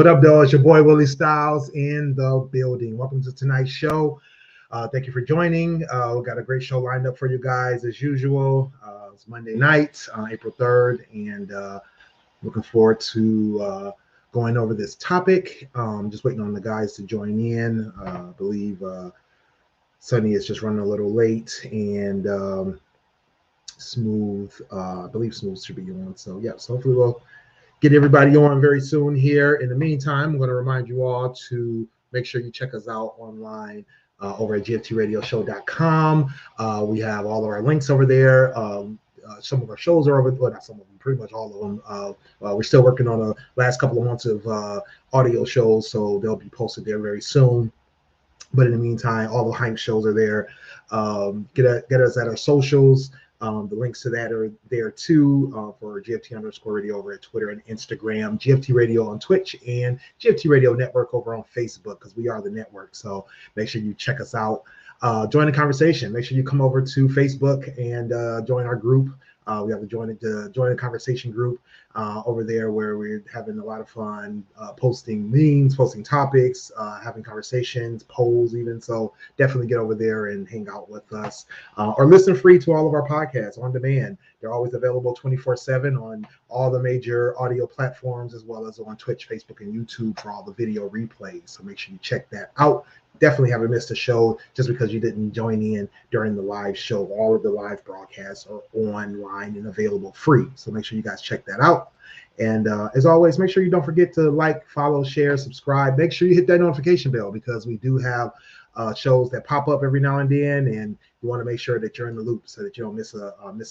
What up, though? It's your boy Willie Styles in the building. Welcome to tonight's show. Thank you for joining. We got a great show lined up for you guys as usual. It's Monday night, April 3rd, and looking forward to going over this topic. Just waiting on the guys to join in. I believe Sunny is just running a little late, and Smooth, I believe Smooth should be on. So, yeah, so hopefully we'll get everybody on very soon here. In the meantime, I'm going to remind you all to make sure you check us out online over at gftradioshow.com. We have all of our links over there. Some of our shows are over, well, not some of them, pretty much all of them. We're still working on the last couple of months of audio shows, so they'll be posted there very soon. But in the meantime, all the hype shows are there. Get us at our socials. The links to that are there too for GFT_radio over at Twitter and Instagram, GFT Radio on Twitch, and GFT Radio Network over on Facebook, because we are the network. So make sure you check us out. Join the conversation. Make sure you come over to Facebook and join our group. We have to join the conversation group over there, where we're having a lot of fun posting memes, posting topics, having conversations, polls even. So definitely get over there and hang out with us, or listen free to all of our podcasts on demand. They're always available 24/7 on all the major audio platforms, as well as on Twitch, Facebook, and YouTube for all the video replays. So make sure you check that out. Definitely haven't missed a show just because you didn't join in during the live show. All of the live broadcasts are online and available free. So make sure you guys check that out. And as always, make sure you don't forget to like, follow, share, subscribe. Make sure you hit that notification bell, because we do have shows that pop up every now and then, and you want to make sure that you're in the loop so that you don't miss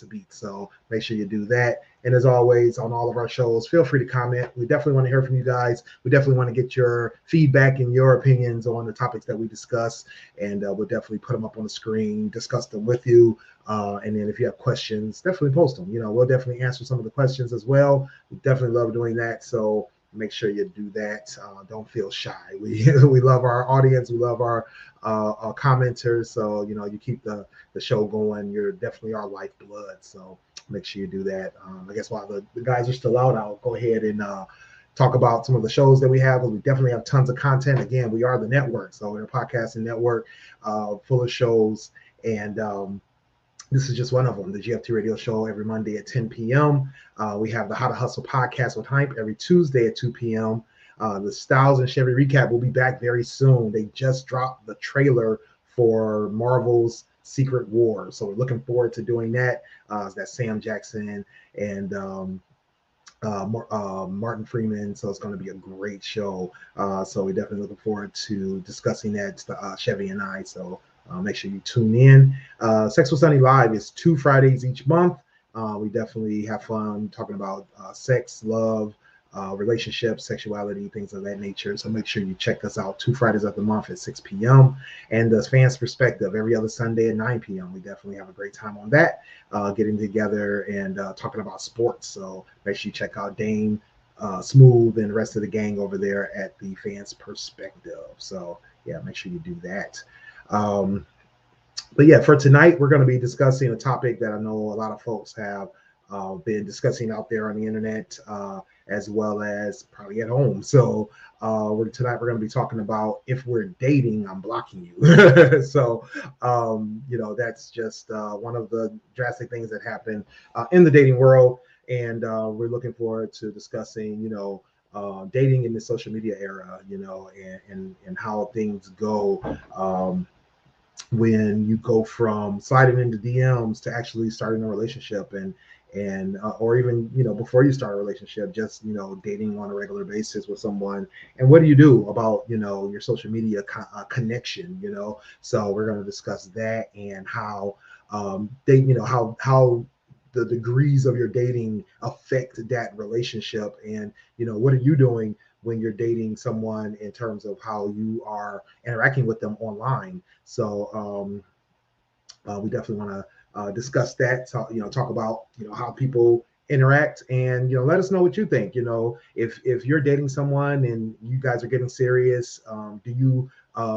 a beat. So make sure you do that. And as always, on all of our shows, feel free to comment. We definitely want to hear from you guys. We definitely want to get your feedback and your opinions on the topics that we discuss, and we'll definitely put them up on the screen, discuss them with you. And then if you have questions, definitely post them. We'll definitely answer some of the questions as well. We definitely love doing that. So make sure you do that. Don't feel shy. We love our audience. We love our commenters. So you keep the show going. You're definitely our lifeblood. So make sure you do that. I guess while the guys are still out, I'll go ahead and talk about some of the shows that we have. We definitely have tons of content. Again, we are the network, so we're a podcasting network full of shows, and this is just one of them, the GFT Radio Show every Monday at 10 p.m. We have the How to Hustle podcast with Hype every Tuesday at 2 p.m. The Styles and Chevy recap will be back very soon. They just dropped the trailer for Marvel's Secret War, so we're looking forward to doing that. That's Sam Jackson and Martin Freeman, so it's going to be a great show. So we're definitely looking forward to discussing that, Chevy and I. So make sure you tune in. Sex with Sunny Live is 2 Fridays each month. We definitely have fun talking about sex, love, relationships, sexuality, things of that nature. So make sure you check us out 2 Fridays of the month at 6 p.m. And the Fans Perspective every other Sunday at 9 p.m. We definitely have a great time on that, getting together and talking about sports. So make sure you check out Dame, Smooth, and the rest of the gang over there at the Fans Perspective. So yeah, make sure you do that. But yeah, for tonight, we're going to be discussing a topic that I know a lot of folks have been discussing out there on the internet, as well as probably at home. So tonight we're going to be talking about, if we're dating, I'm blocking you. So, that's just one of the drastic things that happen in the dating world. And we're looking forward to discussing, dating in the social media era, and how things go when you go from sliding into DMs to actually starting a relationship, and or even before you start a relationship, just dating on a regular basis with someone. And what do you do about your social media connection? So we're going to discuss that, and how how the degrees of your dating affect that relationship, and what are you doing when you're dating someone in terms of how you are interacting with them online. So we definitely want to discuss that, talk about how people interact, and let us know what you think. If you're dating someone and you guys are getting serious, do you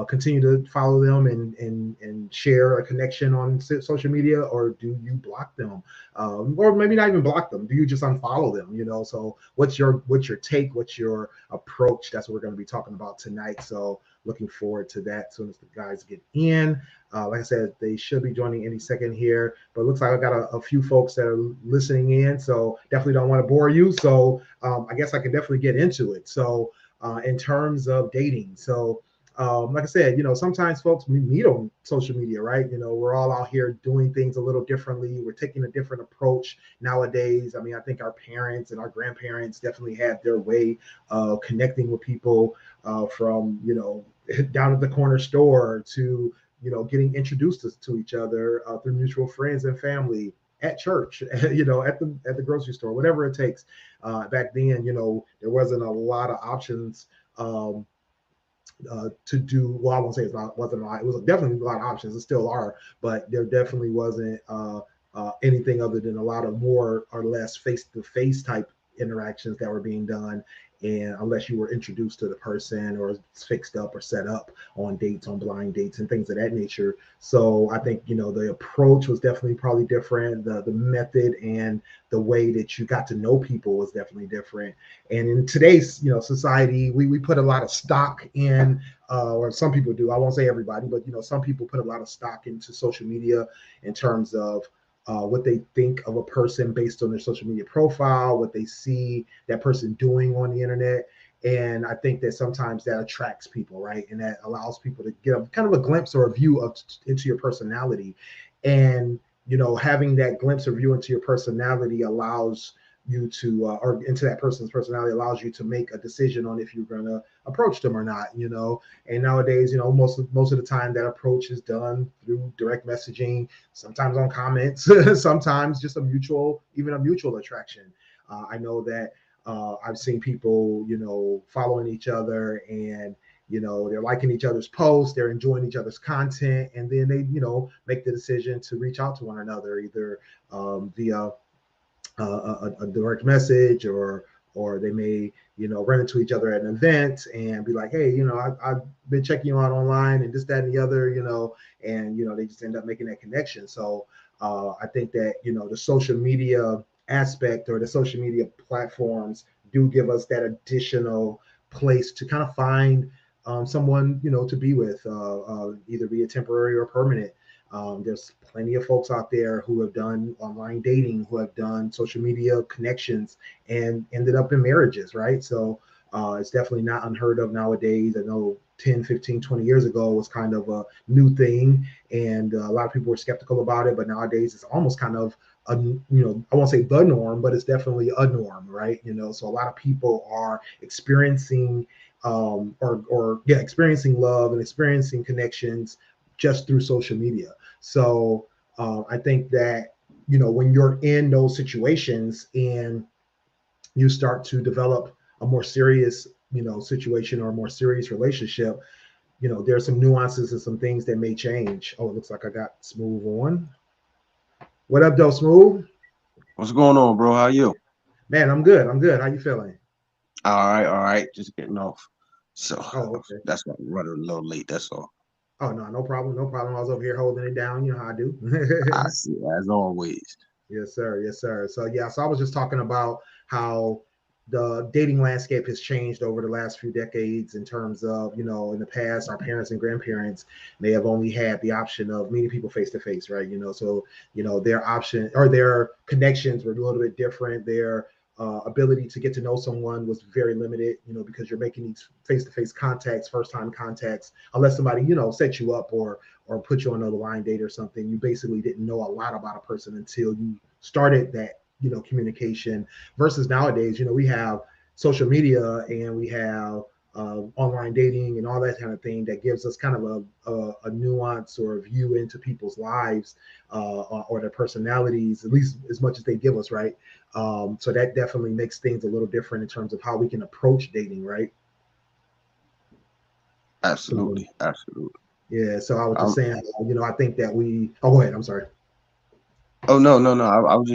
continue to follow them and share a connection on social media, or do you block them, or maybe not even block them? Do you just unfollow them? So what's your take? What's your approach? That's what we're going to be talking about tonight. So looking forward to that as soon as the guys get in. Like I said, they should be joining any second here, but it looks like I got a few folks that are listening in, so definitely don't want to bore you. So I guess I can definitely get into it. So in terms of dating, so like I said, sometimes folks we meet on social media, right? We're all out here doing things a little differently. We're taking a different approach nowadays. I mean, I think our parents and our grandparents definitely had their way of connecting with people, from down at the corner store to getting introduced to each other through mutual friends and family, at church, at the grocery store, whatever it takes. Back then, there wasn't a lot of options to do. Well, I won't say wasn't a lot. It was definitely a lot of options. It still are, but there definitely wasn't anything other than a lot of more or less face-to-face type interactions that were being done, and unless you were introduced to the person or fixed up or set up on dates, on blind dates and things of that nature. So I think the approach was definitely probably different. The method and the way that you got to know people was definitely different. And in today's society, we put a lot of stock in, or some people do. I won't say everybody, but some people put a lot of stock into social media in terms of what they think of a person based on their social media profile, what they see that person doing on the internet. And I think that sometimes that attracts people, right? And that allows people to get kind of a glimpse or a view into your personality. And, having that glimpse or view into your personality allows you to, or into that person's personality allows you to make a decision on if you're going to approach them or not, And nowadays, most of the time that approach is done through direct messaging, sometimes on comments, sometimes just even a mutual attraction. I know that I've seen people, following each other, and they're liking each other's posts, they're enjoying each other's content, and then they, make the decision to reach out to one another, either via a direct message, or they may run into each other at an event and be like, hey, I've been checking you out online and this, that, and the other, and they just end up making that connection. So I think that the social media aspect, or the social media platforms, do give us that additional place to kind of find someone to be with, either be it temporary or permanent. There's plenty of folks out there who have done online dating, who have done social media connections and ended up in marriages, right? So it's definitely not unheard of nowadays. I know 10, 15, 20 years ago was kind of a new thing, and a lot of people were skeptical about it, but nowadays it's almost kind of I won't say the norm, but it's definitely a norm, right? So a lot of people are experiencing experiencing love and experiencing connections just through social media. So I think that, when you're in those situations and you start to develop a more serious, situation, or a more serious relationship, there's some nuances and some things that may change. Oh, it looks like I got Smooth on. What up, though, Smooth? What's going on, bro? How you? Man, I'm good. How you feeling? All right. Just getting off. So Oh, okay. that's why I'm running a little late. That's all. Oh, no, no problem. No problem. I was over here holding it down. You know how I do. I see, as always. Yes, sir. Yes, sir. So yeah, so I was just talking about how the dating landscape has changed over the last few decades, in terms of, in the past, our parents and grandparents may have only had the option of meeting people face to face, right? So, their option or their connections were a little bit different. Their ability to get to know someone was very limited, because you're making these face to face contacts, first time contacts, unless somebody, set you up or put you on a line date or something. You basically didn't know a lot about a person until you started that, communication. Versus nowadays, we have social media, and we have online dating and all that kind of thing that gives us kind of a nuance or a view into people's lives, or their personalities, at least as much as they give us, right? So that definitely makes things a little different in terms of how we can approach dating, right? So Absolutely, absolutely. yeah, so I was just Um. saying, I think that oh, go ahead. I'm sorry. Oh, no, no, no. I was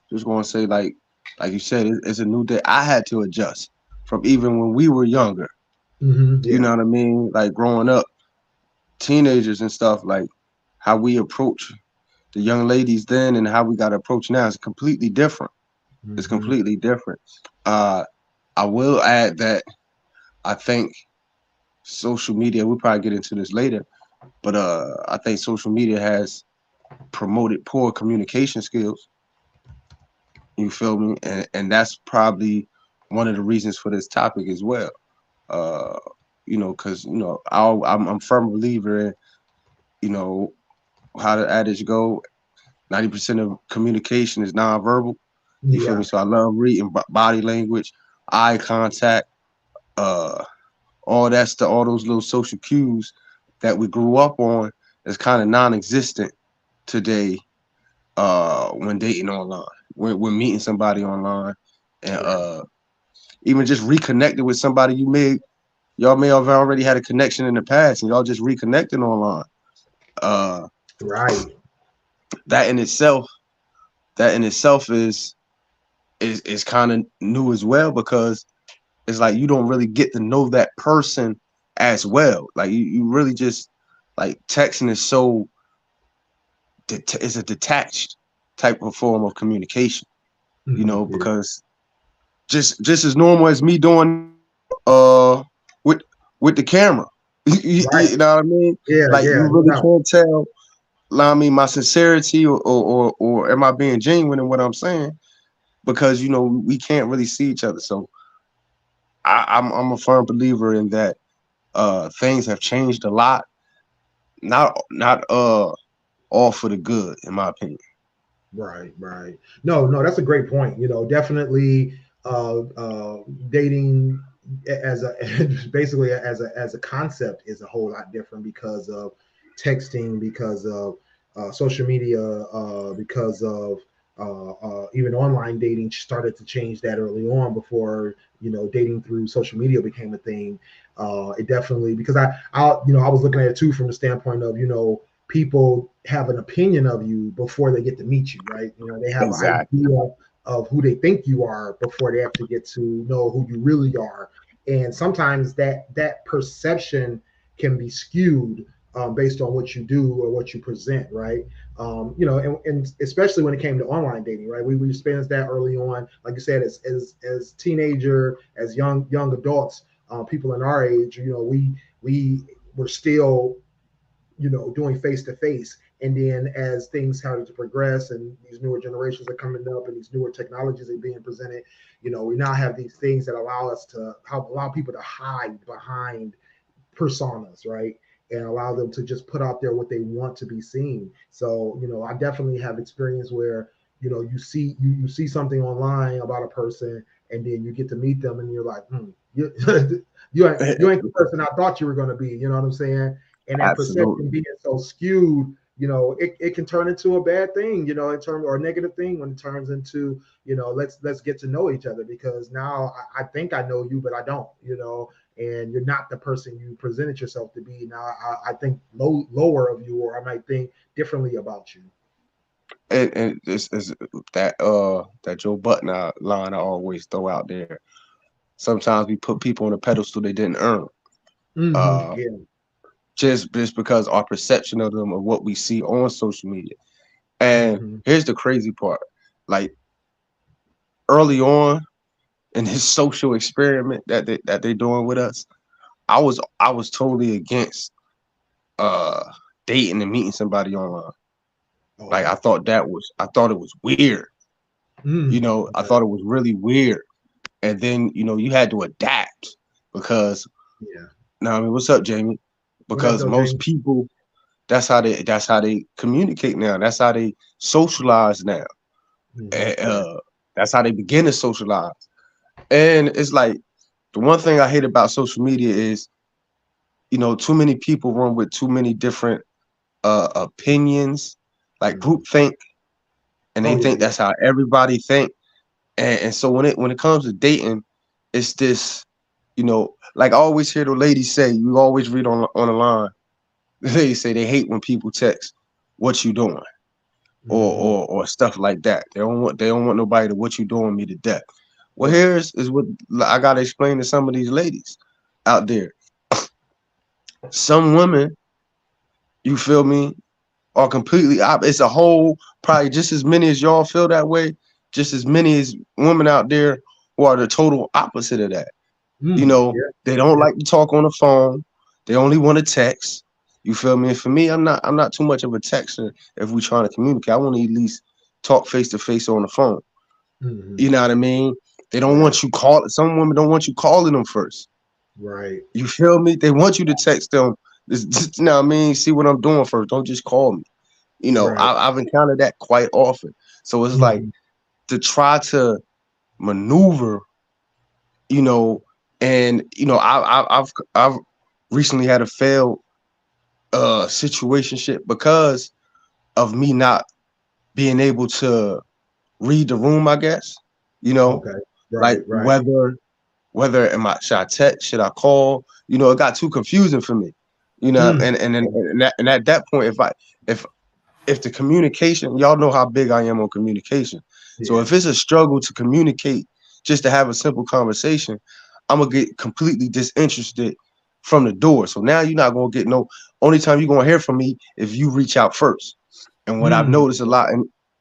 just going to say, like you said, it's a new day. I had to adjust from even when we were younger. You Yeah. know what I mean? Like growing up. teenagers and stuff, like how we approach the young ladies then and how we got to approach now is completely different. It's Mhm. completely different. Uh, I will add that I think social media, we'll probably get into this later, but I think social media has promoted poor communication skills. You feel me? And that's probably one of the reasons for this topic as well. Uh, because I'm a firm believer in, you know, how the adage go. 90% of communication is nonverbal. You feel me? Yeah. So I love reading body language, eye contact, uh, all that stuff, all those little social cues that we grew up on is kind of non-existent today when dating online, when meeting somebody online, and Right. even just reconnecting with somebody y'all may have already had a connection in the past and y'all just reconnecting online. Uh, Right. that in itself, that in itself is kind of new as well because it's like you don't really get to know that person as well. Like you really just like texting is so it's a detached type of form of communication, Yeah. because just as normal as me doing with the camera. Right. You know what I mean? Yeah. Like Yeah. you No really doubt. can't tell, I mean, my sincerity or am I being genuine in what I'm saying? Because we can't really see each other. So I'm a firm believer in that. Things have changed a lot. Not all for the good, in my opinion. Right, right. No, no, that's a great point. Definitely dating as a basically as a concept is a whole lot different because of texting, because of social media, because of even online dating started to change that early on before dating through social media became a thing. It definitely because I was looking at it too from the standpoint of people have an opinion of you before they get to meet you, right? They have an Exactly. idea of who they think you are before they actually get to know who you really are. And sometimes that perception can be skewed based on what you do or what you present, right? And especially when it came to online dating, right? We experienced that early on, like you said, as teenager, as young adults, people in our age, we were still doing face to face. And then as things started to progress and these newer generations are coming up and these newer technologies are being presented, we now have these things that allow us to help allow people to hide behind personas, right? And allow them to just put out there what they want to be seen. So, I definitely have experience where, you see something online about a person and then you get to meet them and you're like, you, you ain't the person I thought you were going to be. You know what I'm saying? And that perception Absolutely. being so skewed, it can turn into a bad thing, in terms or a negative thing when it turns into, let's get to know each other because now I think I know you, but I don't, and you're not the person you presented yourself to be. Now I think lower of you, or I might think differently about you. And this is that Joe Button line I always throw out there. Sometimes we put people on a pedestal they didn't earn. Uh, Yeah. just because our perception of them of what we see on social media. And Hmm. here's the crazy part. Like early on in this social experiment that they doing with us, I was totally against uh dating and meeting somebody online. Like Okay. I thought it was weird. I Okay. thought it was really weird. And then, you had to adapt because Yeah. now I mean, what's up, Jamie? What up, Because though, most James? people that's how they communicate now. That's how they socialize now. And, Right. that's how they begin to socialize. And it's like the one thing I hate about social media is, too many people run with too many different opinions, like Mhm. group think, and they Oh yeah, think yeah. that's how everybody think. And so when it comes to dating, it's this, like I always hear the ladies say, you always read on the line, they say they hate when people text, "What you doing?" or Hmm. or stuff like that. They don't want nobody to "What you doing me" to death. Well, Right. here's what I gotta explain to some of these ladies out there. Some women You feel me? Are completely it's a whole probably just as many as y'all feel that way, just as many as women out there who are the total opposite of that. You know, Yeah. they don't Yeah. like to talk on the phone. They only want to text. You feel me? And for me, I'm not too much of a texter if we trying to communicate. I want to at least talk face to face on the phone. Hmm. You know what I mean? They don't Right. want you call some women don't want you calling them first. Right. You feel me? They want you to text them. You know what I mean? See what I'm doing first. Don't just call me. You know, Right. I've encountered that quite often. So it's like Hmm. to try to maneuver, you know, and you know, I've recently had a failed situationship because of me not being able to read the room, I guess. You know, Okay. like Right. Right. whether am I should I text, should I call? You know, it got too confusing for me. You know, Mm. and at that point, if if the communication, y'all know how big I am on communication. So Yeah. if it's a struggle to communicate, just to have a simple conversation, I'm gonna get completely disinterested from the door. So now you're not gonna get no. Only time you're gonna hear from me if you reach out first. And what I've Mm. noticed a lot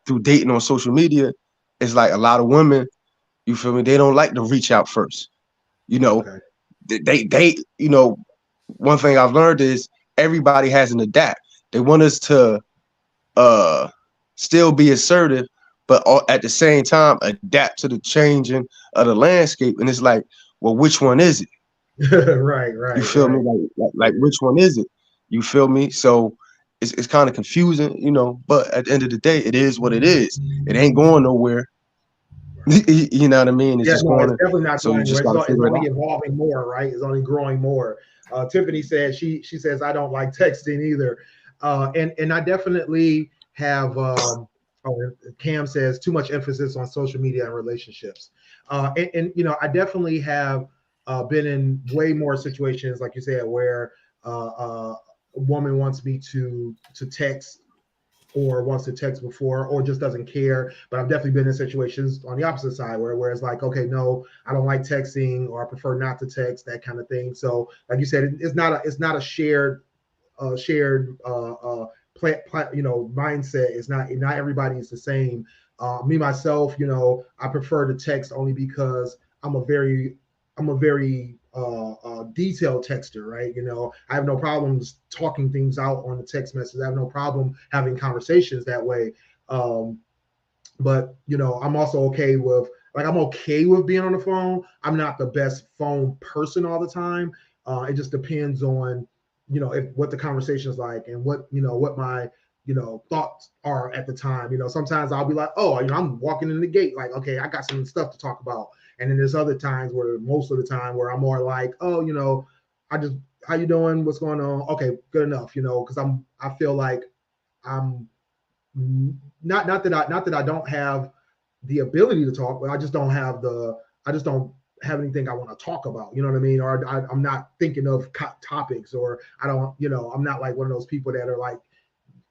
through dating on social media is like a lot of women. You feel me? They don't like to reach out first. You know, Okay. they you know, one thing I've learned is everybody has an adapt. They want us to uh still be assertive, but at the same time adapt to the changing of the landscape. And it's like, well, which one is it? Right. You Right. feel me? Right. Like Yeah. which one is it? You feel me? So it's kind of confusing, you know. But at the end of the day, it is what it is. It ain't going nowhere. Right. You know what I mean? It's Yeah, just no, it's going to. definitely not So you going anywhere. just got to It's figure it only out. evolving more, right? It's only growing more. Tiffany said she says I don't like texting either, and I definitely have. Or Cam says too much emphasis on social media and relationships, and you know I definitely have been in way more situations like you said where a woman wants me to text or wants to text before or just doesn't care. But I've definitely been in situations on the opposite side where it's like, okay, no, I don't like texting or I prefer not to text, that kind of thing. So like you said, it's not a shared you know mindset. It's not everybody is the same. Me myself, you know, I prefer to text only because I'm a very detailed texter, right? You know, I have no problems talking things out on the text message. I have no problem having conversations that way. Um, but you know, I'm also okay with I'm okay with being on the phone. I'm not the best phone person all the time. It just depends on you know if what the conversation is like and what you know what my you know thoughts are at the time. You know, sometimes I'll be like, oh, you know, I'm walking in the gate, like, okay, I got some stuff to talk about. And then there's other times where most of the time where I'm more like, oh, you know, I just how you doing? What's going on? Okay, good enough. You know, because I feel like I'm not that I don't have the ability to talk, but I just don't have anything I want to talk about. You know what I mean? Or I'm not thinking of topics, or I don't, you know, I'm not like one of those people that are like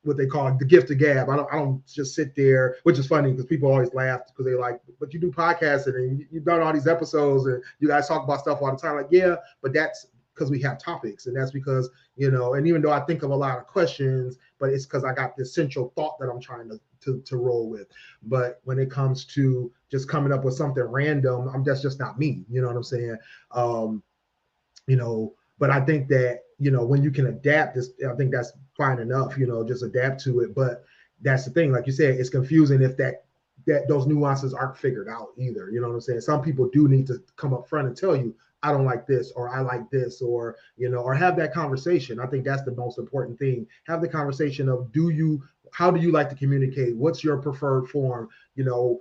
what they call the gift of gab. I don't just sit there, which is funny because people always laugh because they're like, but you do podcasting and you've done all these episodes and you guys talk about stuff all the time. Like, yeah, but that's because we have topics and that's because, you know, and even though I think of a lot of questions, but it's because I got this central thought that I'm trying to roll with. But when it comes to just coming up with something random, that's just not me. You know what I'm saying? Um, you know, but I think that, you know, when you can adapt this, I think that's fine enough, you know, just adapt to it. But that's the thing, like you said, it's confusing if that those nuances aren't figured out either. You know what I'm saying? Some people do need to come up front and tell you, I don't like this, or I like this, or, you know, or have that conversation. I think that's the most important thing. Have the conversation of how do you like to communicate? What's your preferred form? You know,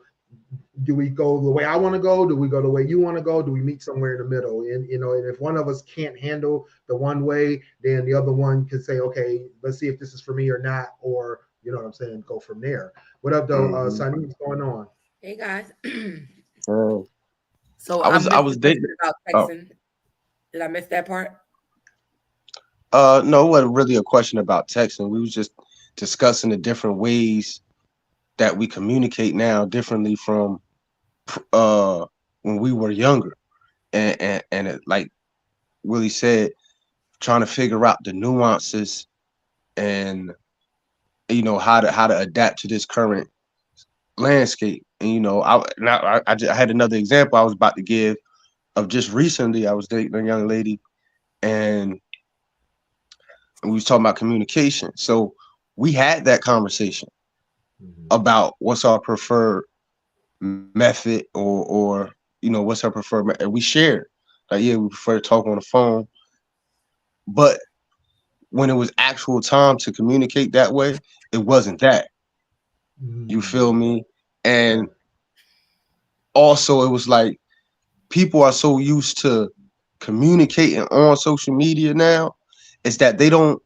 do we go the way I want to go? Do we go the way you want to go? Do we meet somewhere in the middle? And you know, and if one of us can't handle the one way, then the other one can say, okay, let's see if this is for me or not, or you know what I'm saying, go from there. What up, though, Mm-hmm. Sonny? What's going on? Hey guys. So I I was I missed the was dating. question about Oh, texting. Did I miss that part? no, it wasn't really a question about texting. We was just discussing the different ways that we communicate now differently from uh when we were younger. And it, like Willie said, trying to figure out the nuances and how to adapt to this current landscape. And I had another example I was about to give of just recently. I was dating a young lady, and we was talking about communication. So we had that conversation about what's our preferred method, or what's our preferred method. And we shared, like, yeah, we prefer to talk on the phone, but when it was actual time to communicate that way, it wasn't that. You feel me? And also, it was like people are so used to communicating on social media now, is that they don't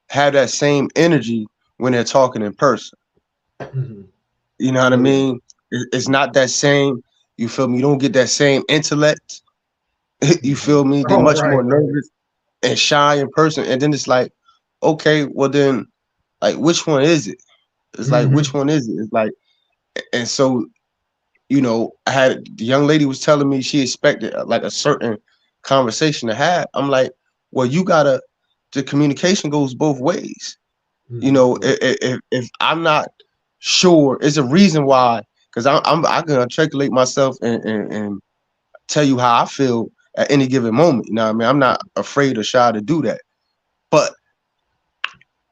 have that same energy when they're talking in person. You know what I mean? It's not that same. You feel me? You don't get that same intellect. You feel me? They're much more nervous and shy in person. And then it's like, okay, well then, like, which one is it? It's like, which one is it? It's like, and so, I had the young lady was telling me she expected like a certain conversation to have. I'm like, well, the communication goes both ways. If I'm not sure, it's a reason why, because I can articulate myself and tell you how I feel at any given moment. You know what I mean? I'm not afraid or shy to do that. But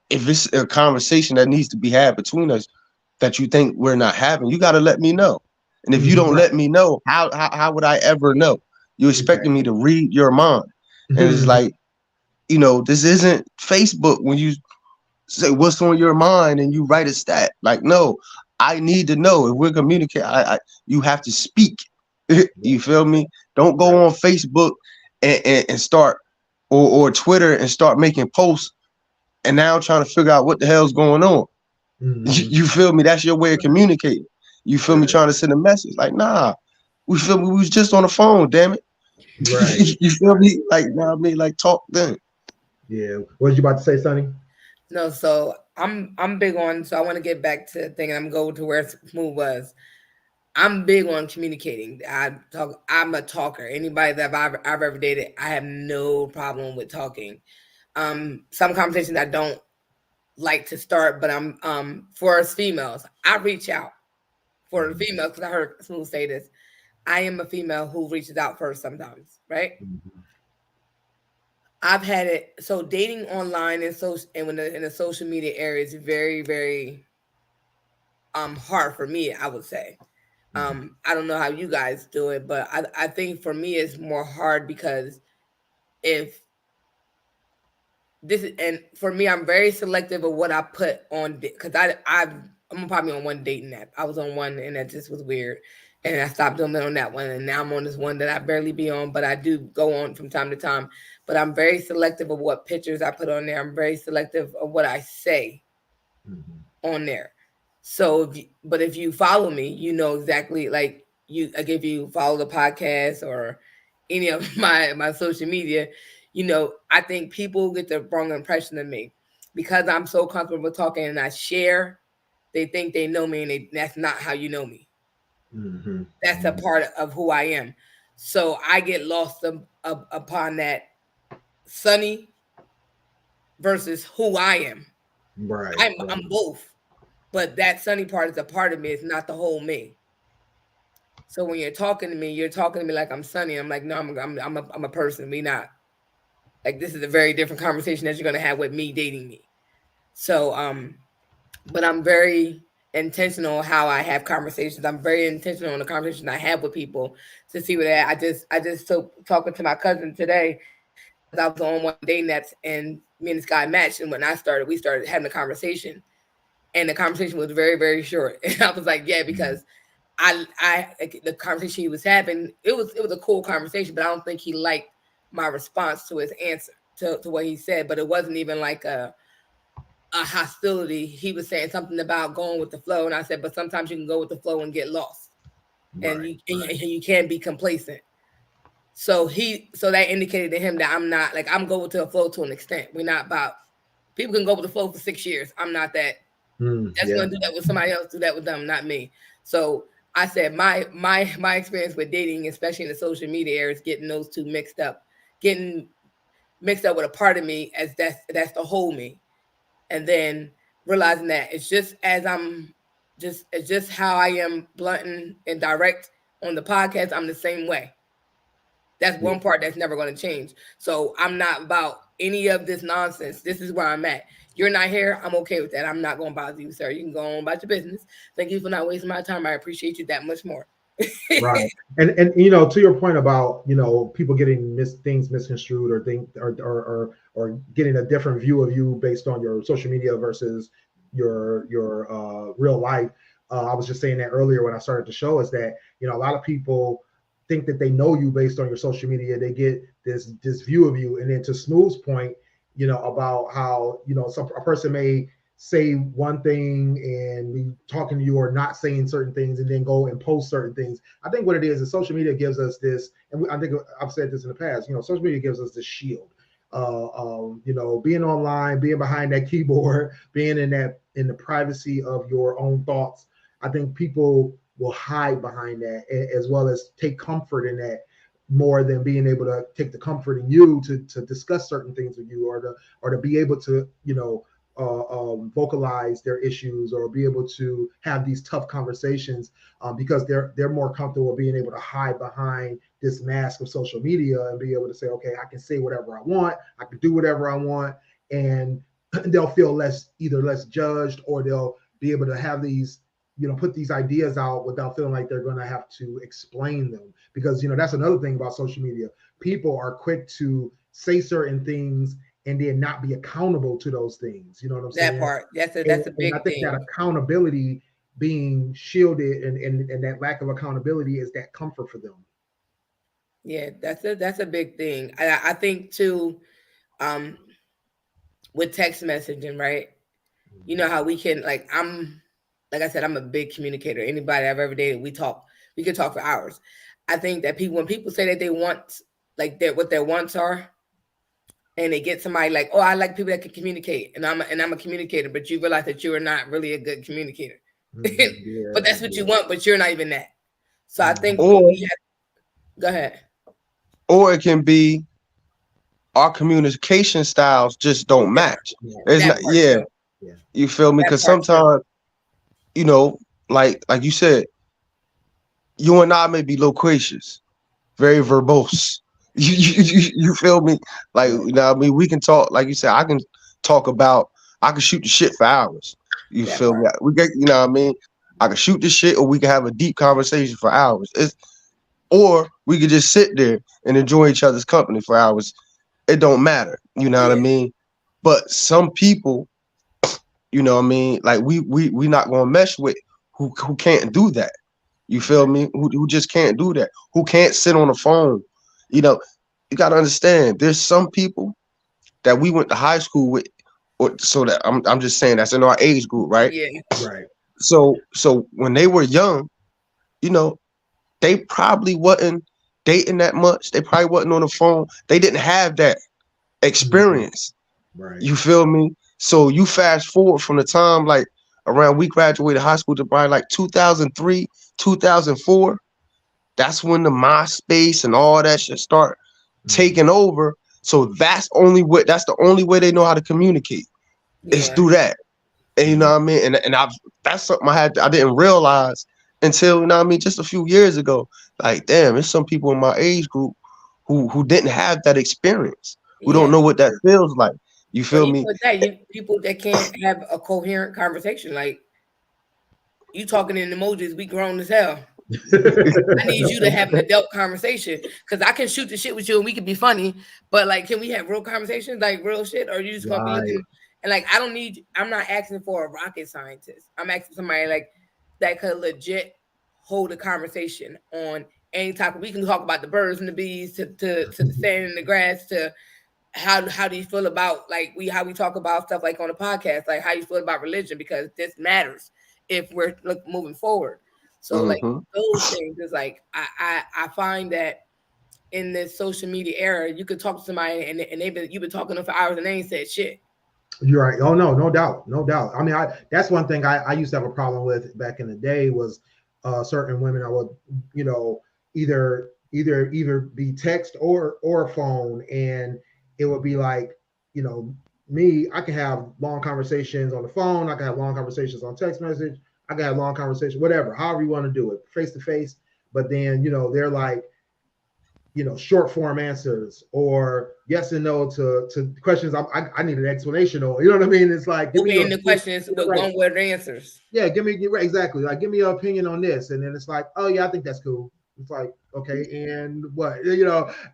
if it's a conversation that needs to be had between us that you think we're not having, you got to let me know. And if you don't let me know, how would I ever know? You expecting me to read your mind. And it's like, this isn't Facebook when you say what's on your mind and you write a stat. Like, no, I need to know. If we're communicating, you have to speak. You feel me? Don't go on Facebook and start or Twitter and start making posts and now trying to figure out what the hell's going on. You feel me? That's your way of communicating. You feel me? Trying to send a message. Like, nah, we was just on the phone, damn it. Right. You feel me? Like, like talk then. Yeah. What was you about to say, Sonny? No, so I'm big on, so I want to get back to the thing. I'm going to where Smooth was. I'm big on communicating. I'm a talker. Anybody that I've ever dated, I have no problem with talking. Some conversations I don't like to start, but I'm for us females, I reach out for the females because I heard Smooth say this. I am a female who reaches out first sometimes, right? I've had it. So dating online and in the social media area is very, very hard for me, I would say. I don't know how you guys do it, but I think for me it's more hard because for me, I'm very selective of what I put on, because I'm probably on one dating app. I was on one and that just was weird, and I stopped doing it on that one, and now I'm on this one that I barely be on, but I do go on from time to time. But I'm very selective of what pictures I put on there. I'm very selective of what I say on there. So, if you follow me, you know exactly, like, if you follow the podcast or any of my social media, I think people get the wrong impression of me because I'm so comfortable talking and I share. They think they know me, and that's not how you know me. That's a part of who I am. So I get lost upon that Sonny versus who I am. Right. I'm both, but that Sonny part is a part of me. It's not the whole me. So when you're talking to me like I'm Sonny. I'm like, no, I'm a person. We not. Like, this is a very different conversation that you're going to have with me dating me. So, but I'm very intentional how I have conversations. I'm very intentional on the conversations I have with people to see where they're at. I just talking to my cousin today. I was on one dating apps and me and this guy matched. And when we started having a conversation, and the conversation was very, very short. And I was like, yeah, because the conversation he was having, it was a cool conversation, but I don't think he liked my response to his answer to what he said. But it wasn't even like a hostility. He was saying something about going with the flow, and I said, but sometimes you can go with the flow and get lost, and you can't be complacent. So that indicated to him that I'm not, like, I'm going with the flow to an extent. We're not about, people can go with the flow for 6 years. I'm not that. That's going to do that with somebody else. Do that with them, not me. So I said my experience with dating, especially in the social media era, is getting those two mixed up with a part of me as that's the whole me. and then realizing that it's just how I am blunt and direct on the podcast. I'm the same way. That's one part that's never going to change. So I'm not about any of this nonsense. This is where I'm at. You're not here. I'm okay with that. I'm not going to bother you, sir. You can go on about your business. Thank you for not wasting my time. I appreciate you that much more. Right. And to your point about, people getting things misconstrued or getting a different view of you based on your social media versus your real life. I was just saying that earlier when I started the show, is that, a lot of people think that they know you based on your social media. They get this view of you. And then to Smooth's point, about how, a person may say one thing and be talking to you or not saying certain things and then go and post certain things. I think what it is social media gives us this, and I think I've said this in the past, social media gives us this shield. Being online, being behind that keyboard, being in the privacy of your own thoughts. I think people will hide behind that, as well as take comfort in that, more than being able to take the comfort in you to discuss certain things with you, or to be able to, vocalize their issues or be able to have these tough conversations, because they're more comfortable being able to hide behind this mask of social media and be able to say, okay, I can say whatever I want, I can do whatever I want, and they'll feel less judged, or they'll be able to have these, put these ideas out without feeling like they're going to have to explain them. Because, that's another thing about social media. People are quick to say certain things and then not be accountable to those things. You know what I'm saying? That part. That's a big I think thing. that accountability being shielded and that lack of accountability is that comfort for them. Yeah, that's a big thing. I think too, with text messaging, right? You know how we can, like I said, I'm a big communicator. Anybody I've ever dated, we could talk for hours. I think that when people say that they want, like, what their wants are, and they get somebody like, oh, I like people that can communicate, and I'm a communicator, but you realize that you are not really a good communicator. Yeah, but that's what you want, but you're not even that. So I think go ahead. Or it can be our communication styles just don't match. It's not, you feel me? Because sometimes, like you said, you and I may be loquacious, very verbose. You feel me? Like, I mean, we can talk, like you said, I can shoot the shit for hours. You feel me? We get, what I mean? I can shoot the shit, or we can have a deep conversation for hours. Or we could just sit there and enjoy each other's company for hours. It don't matter. You know what I mean? But some people, what I mean, like we not gonna mesh with who can't do that. You feel me? Who just can't do that? Who can't sit on the phone? You gotta understand. There's some people that we went to high school with, or so that I'm just saying that's in our age group, right? Yeah. Right. So when they were young, they probably wasn't dating that much. They probably wasn't on the phone. They didn't have that experience. Right. You feel me? So you fast forward from the time like around we graduated high school to probably like 2003, 2004. That's when the MySpace and all that shit start taking over. So that's the only way they know how to communicate. Is through that. And you know what I mean? And that's something I didn't realize until, just a few years ago. Like, damn, there's some people in my age group who didn't have that experience. Who don't know what that feels like. You feel me? People that can't have a coherent conversation. Like, you talking in emojis, we grown as hell. I need you to have an adult conversation, because I can shoot the shit with you and we can be funny, but like, can we have real conversations, like real shit, or are you just gonna be looking and like, I'm not asking for a rocket scientist. I'm asking somebody like that could legit hold a conversation on any topic. We can talk about the birds and the bees to the sand and the grass, to how do you feel about like how we talk about stuff like on the podcast, like how you feel about religion, because this matters if we're moving forward. So like those things is like I find that in this social media era, you could talk to somebody and you've been talking to them for hours and they ain't said shit. You're right. Oh no, no doubt. I mean, that's one thing I used to have a problem with back in the day was certain women I would, either be text or phone, and it would be like, me, I can have long conversations on the phone. I can have long conversations on text message. I can have long conversations, whatever, however you want to do it, face to face. But then, they're like, short form answers or yes and no to questions. I need an explanation or, you know what I mean? It's like, give me the questions with one word answers. Yeah, exactly. Like, give me your opinion on this. And then it's like, oh yeah, I think that's cool. It's like, okay, and what,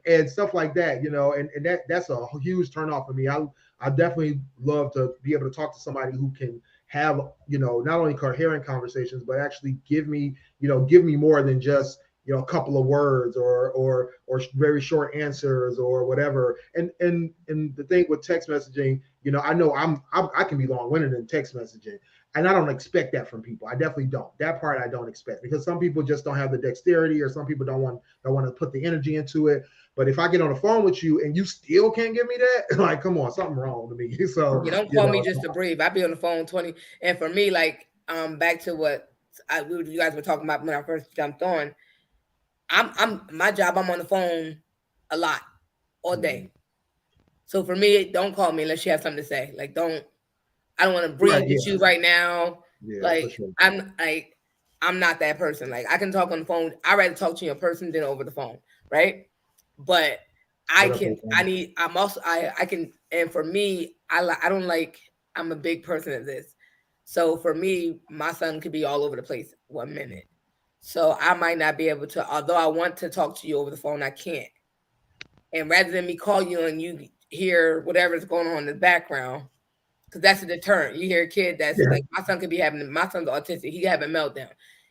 and stuff like that, and that's a huge turn off for me. I definitely love to be able to talk to somebody who can have, not only coherent conversations, but actually give me more than just, a couple of words or very short answers or whatever. And the thing with text messaging, I know I can be long-winded in text messaging. And I don't expect that from people. I definitely don't. That part I don't expect because some people just don't have the dexterity, or some people don't want to put the energy into it. But if I get on the phone with you and you still can't give me that, like, come on, something wrong to me. So you don't call me just to breathe. I be on the phone 20. And for me, like, back to what you guys were talking about when I first jumped on. I'm my job. I'm on the phone a lot, all day. So for me, don't call me unless you have something to say. Like, I don't want to breathe with you right now. Yeah, like, sure. I'm not that person. Like, I can talk on the phone. I'd rather talk to you in person than over the phone, right? But I can. And for me, I don't like. I'm a big person at this. So for me, my son could be all over the place 1 minute. So I might not be able to. Although I want to talk to you over the phone, I can't. And rather than me call you and you hear whatever's going on in the background. Because that's a deterrent. You hear a kid that's like, my son's autistic. He have a meltdown.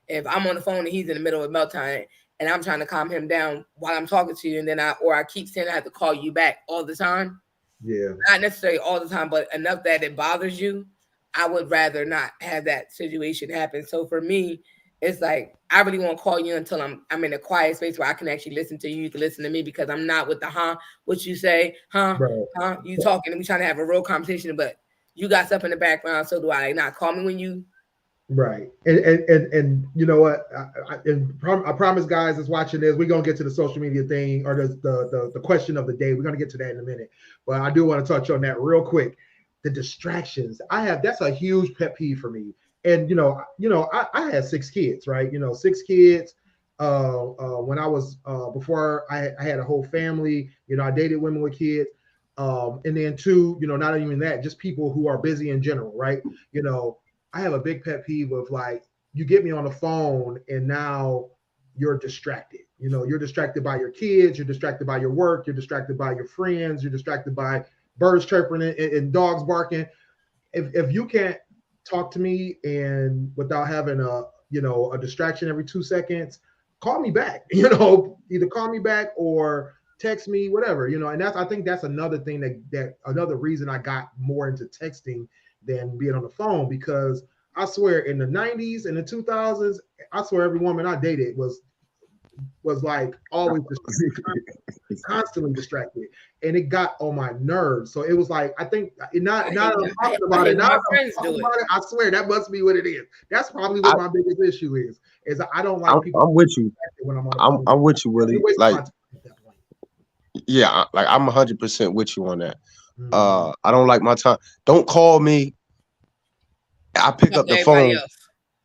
If I'm on the phone and he's in the middle of a meltdown and I'm trying to calm him down while I'm talking to you, and then I keep saying I have to call you back all the time. Yeah. Not necessarily all the time, but enough that it bothers you. I would rather not have that situation happen. So for me, it's like, I really won't call you until I'm in a quiet space where I can actually listen to you. You can listen to me, because I'm not with the what you say, right. You talking and we trying to have a real conversation, but you got stuff in the background, so do I not call me when you? Right, and you know what? I promise, guys, that's watching this, we're gonna get to the social media thing, or the question of the day. We're gonna get to that in a minute, but I do want to touch on that real quick. The distractions that's a huge pet peeve for me. And I had 6 kids, right? 6 kids. When I was before I had a whole family. I dated women with kids. And then 2, not even that, just people who are busy in general, right? I have a big pet peeve of, like, you get me on the phone and now you're distracted. You're distracted by your kids, you're distracted by your work, you're distracted by your friends, you're distracted by birds chirping and dogs barking. If you can't talk to me and without having a distraction every 2 seconds, call me back. Either call me back or text me, whatever, and I think that's another thing that another reason I got more into texting than being on the phone, because I swear in the 90s and the 2000s, I swear every woman I dated was like always constantly distracted, and it got on my nerves. So it was like, I think not talking about it. I swear that must be what it is. That's probably what my biggest issue is I don't like people. I'm with you. When I'm with you, Willie. Like, yeah, like, I'm 100% with you on that. I don't like my time. Don't call me. I pick up the phone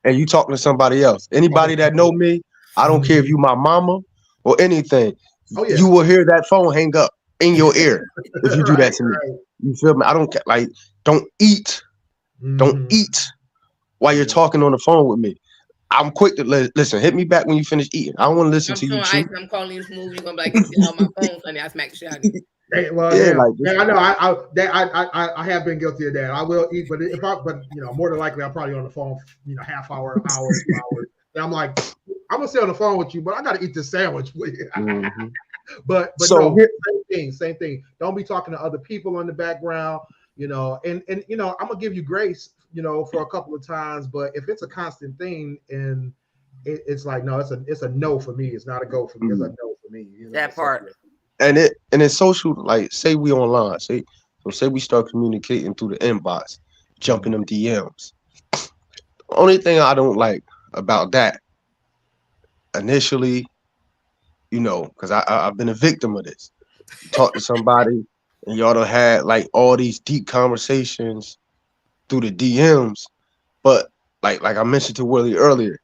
and you talking to somebody else. Anybody that know me, I don't care if you my mama or anything. Oh, yeah. You will hear that phone hang up in your ear if you do that to me. Right. You feel me? I don't care. Like, don't eat. Don't eat while you're talking on the phone with me. I'm quick to listen. Hit me back when you finish eating. I don't want to listen to you. I'm calling you smooth. You're gonna be like, get on my phone, honey. I smack the shit out of you. Well, yeah, I know. I have been guilty of that. I will eat, but more than likely, I'm probably on the phone, half hour, 2 hours. And I'm like, I'm gonna stay on the phone with you, but I gotta eat this sandwich with you. But so, no, same thing. Don't be talking to other people in the background, and I'm gonna give you grace, for a couple of times. But if it's a constant thing, and it's like, no, it's a no for me. It's not a go for me. It's a no for me. That part. And it's social. Like, say we online. Say we start communicating through the inbox, jumping them DMs. The only thing I don't like about that initially, because I've been a victim of this. You talk to somebody and y'all done had like all these deep conversations through the DMs, but like I mentioned to Willie earlier,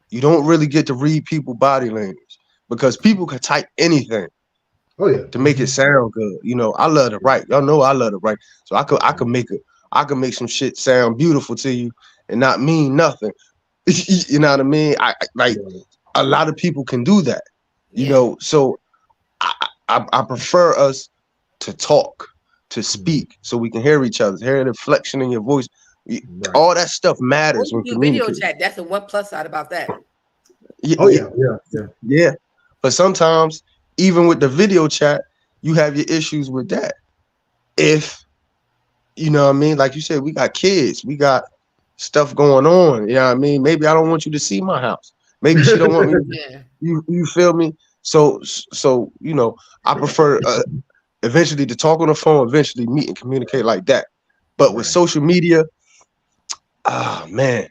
you don't really get to read people body language because people can type anything Oh yeah. to make it sound good. You know, I love to write. Y'all know I love to write. So I could make some shit sound beautiful to you and not mean nothing. You know what I mean? I like a lot of people can do that. You know, so I prefer us to talk, to speak, so we can hear each other, hear the inflection in your voice. All that stuff matters when video chat. That's the one plus side about that. Yeah. But sometimes, even with the video chat, you have your issues with that. If you know what I mean, like you said, we got kids, we got stuff going on. You know what I mean? Maybe I don't want you to see my house. Maybe she don't want me. You feel me? So you know, I prefer eventually to talk on the phone, eventually meet and communicate like that. But with social media, man,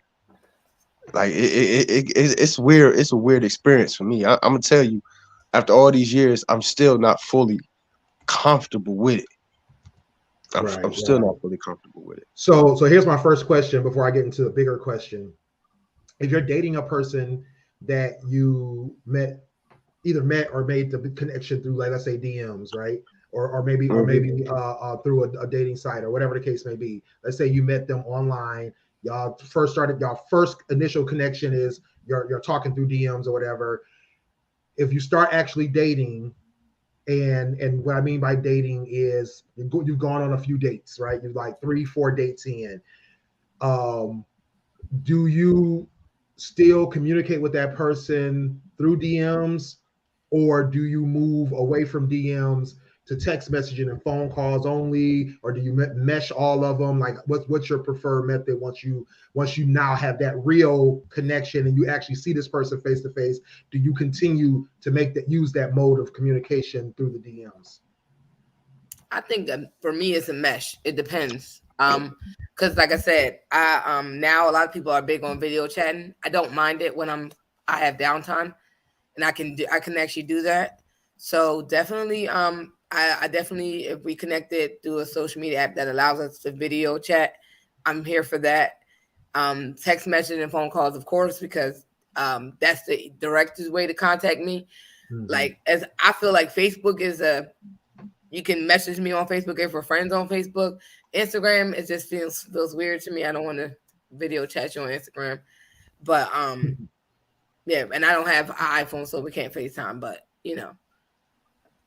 like it's weird. It's a weird experience for me. I'm gonna tell you, after all these years, I'm still not fully comfortable with it. I'm still not fully comfortable with it. So here's my first question before I get into the bigger question. If you're dating a person that you either met or made the connection through, like, let's say DMs, right? Or maybe through a dating site or whatever the case may be. Let's say you met them online. Y'all first initial connection is you're talking through DMs or whatever. If you start actually dating, and what I mean by dating is you've gone on a few dates, right? You're like 3-4 dates in. Do you still communicate with that person through DMs, or do you move away from DMs to text messaging and phone calls only, or do you mesh all of them? Like, what's your preferred method once you now have that real connection and you actually see this person face to face? Do you continue to use that mode of communication through the DMs? I think that for me it's a mesh. It depends. Because like I said, I now a lot of people are big on video chatting. I don't mind it when I have downtime, and I can actually do that. So definitely, I definitely, if we connected through a social media app that allows us to video chat, I'm here for that. Text messaging and phone calls, of course, because that's the directest way to contact me. Mm-hmm. Like, as I feel like Facebook is you can message me on Facebook if we're friends on Facebook. Instagram, it just feels weird to me. I don't want to video chat you on Instagram, but yeah, and I don't have an iPhone, so we can't FaceTime. But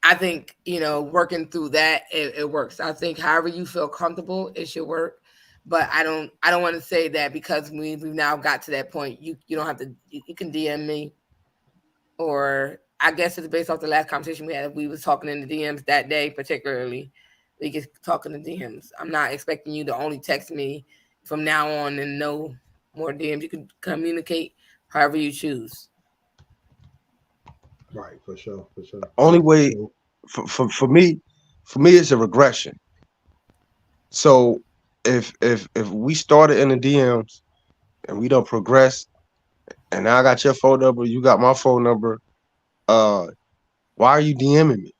I think working through that, it works. I think however you feel comfortable, it should work. But I don't want to say that because we've now got to that point. You don't have to. You can DM me, or I guess it's based off the last conversation we had. We was talking in the DMs that day, particularly. We get talking in the DMs. I'm not expecting you to only text me from now on and no more DMs. You can communicate however you choose. Right, for sure. Only way for me, it's a regression. So if we started in the DMs and we don't progress, and now I got your phone number, you got my phone number, why are you DMing me?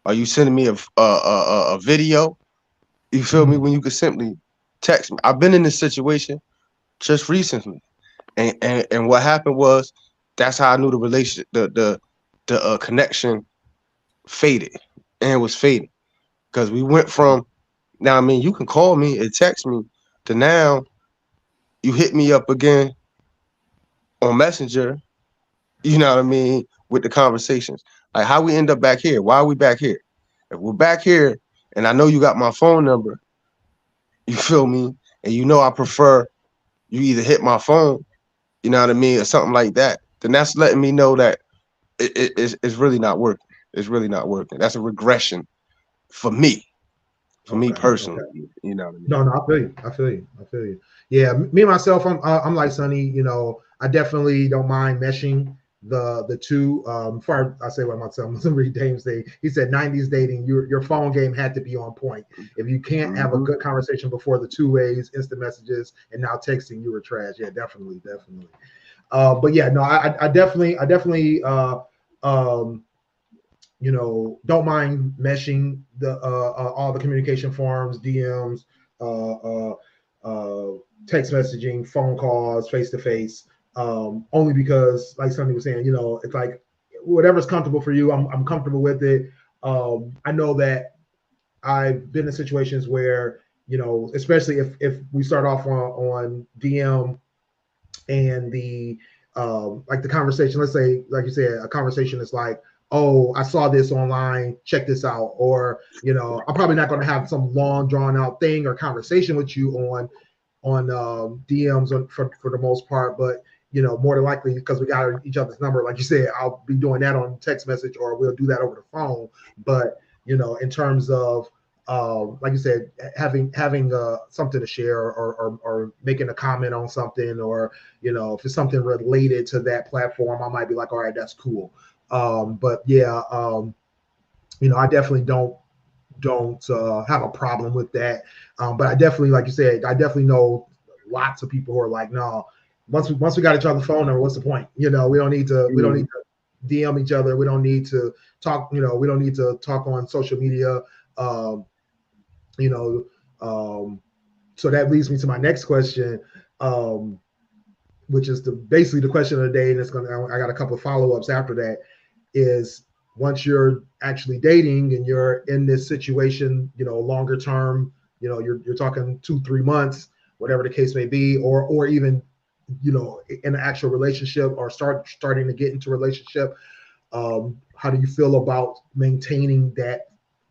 Are you sending me a video? You feel me? When you could simply text me. I've been in this situation just recently, and what happened was that's how I knew the relationship, the connection faded, and it was fading because we went from now. I mean, you can call me and text me to now you hit me up again on Messenger. You know what I mean? With the conversations. Like, how we end up back here? Why are we back here? If we're back here, and I know you got my phone number, you feel me? And I prefer you either hit my phone, you know what I mean, or something like that. Then that's letting me know that it's really not working. It's really not working. That's a regression for me. For me personally, you know what I mean? No, I feel you. Yeah, me myself, I'm like Sonny. I definitely don't mind meshing the two. Before I say what myself, I'm gonna read Dame's thing. He said 90s dating, your phone game had to be on point. If you can't have a good conversation before the 2 ways, instant messages, and now texting, you were trash. Yeah, definitely. But yeah, no, I definitely don't mind meshing the all the communication forms, DMs, text messaging, phone calls, face to face. Only because, like Sonny was saying, it's like whatever's comfortable for you. I'm comfortable with it. I know that I've been in situations where, especially if we start off on DM and the like the conversation, let's say, like you said, a conversation is like, oh, I saw this online, check this out. Or, I'm probably not going to have some long drawn out thing or conversation with you on DMs for the most part, but more than likely, because we got each other's number, like you said, I'll be doing that on text message, or we'll do that over the phone. But in terms of like you said, having something to share, or making a comment on something, or if it's something related to that platform, I might be like, all right, that's cool. But yeah, I definitely don't have a problem with that. But I definitely, like you said, I definitely know lots of people who are like, no, once we got each other's phone number, what's the point? We don't need to DM each other. We don't need to talk. We don't need to talk on social media. So that leads me to my next question, which is basically the question of the day, and I got a couple of follow-ups after that. Is once you're actually dating and you're in this situation, longer term, you're talking 2-3 months, whatever the case may be, or even, in an actual relationship, or starting to get into a relationship. How do you feel about maintaining that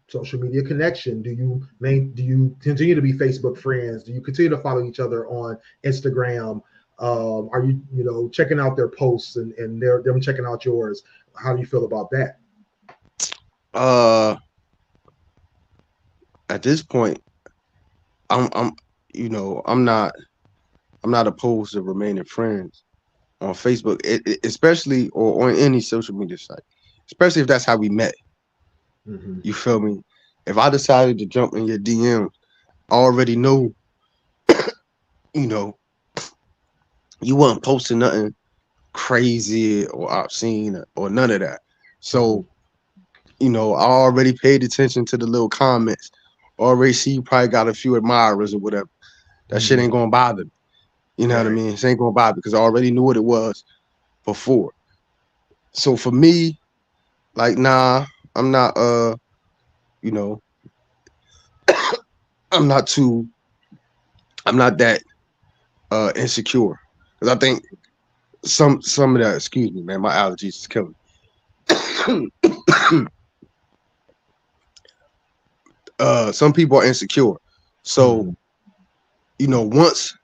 social media connection? Do you continue to be Facebook friends? Do you continue to follow each other on Instagram? Are you, checking out their posts and them checking out yours? How do you feel about that? At this point, I'm not opposed to remaining friends on Facebook, especially or on any social media site, especially if that's how we met. Mm-hmm. You feel me? If I decided to jump in your DM, I already know, you weren't posting nothing crazy or obscene or none of that. So, I already paid attention to the little comments. Already see you probably got a few admirers or whatever. That shit ain't gonna bother me. You know what I mean? It ain't gonna bother me because I already knew what it was before. So for me, like, nah, I'm not I'm not that insecure. Because I think some of that, excuse me, man, my allergies is killing me. Some people are insecure. So, once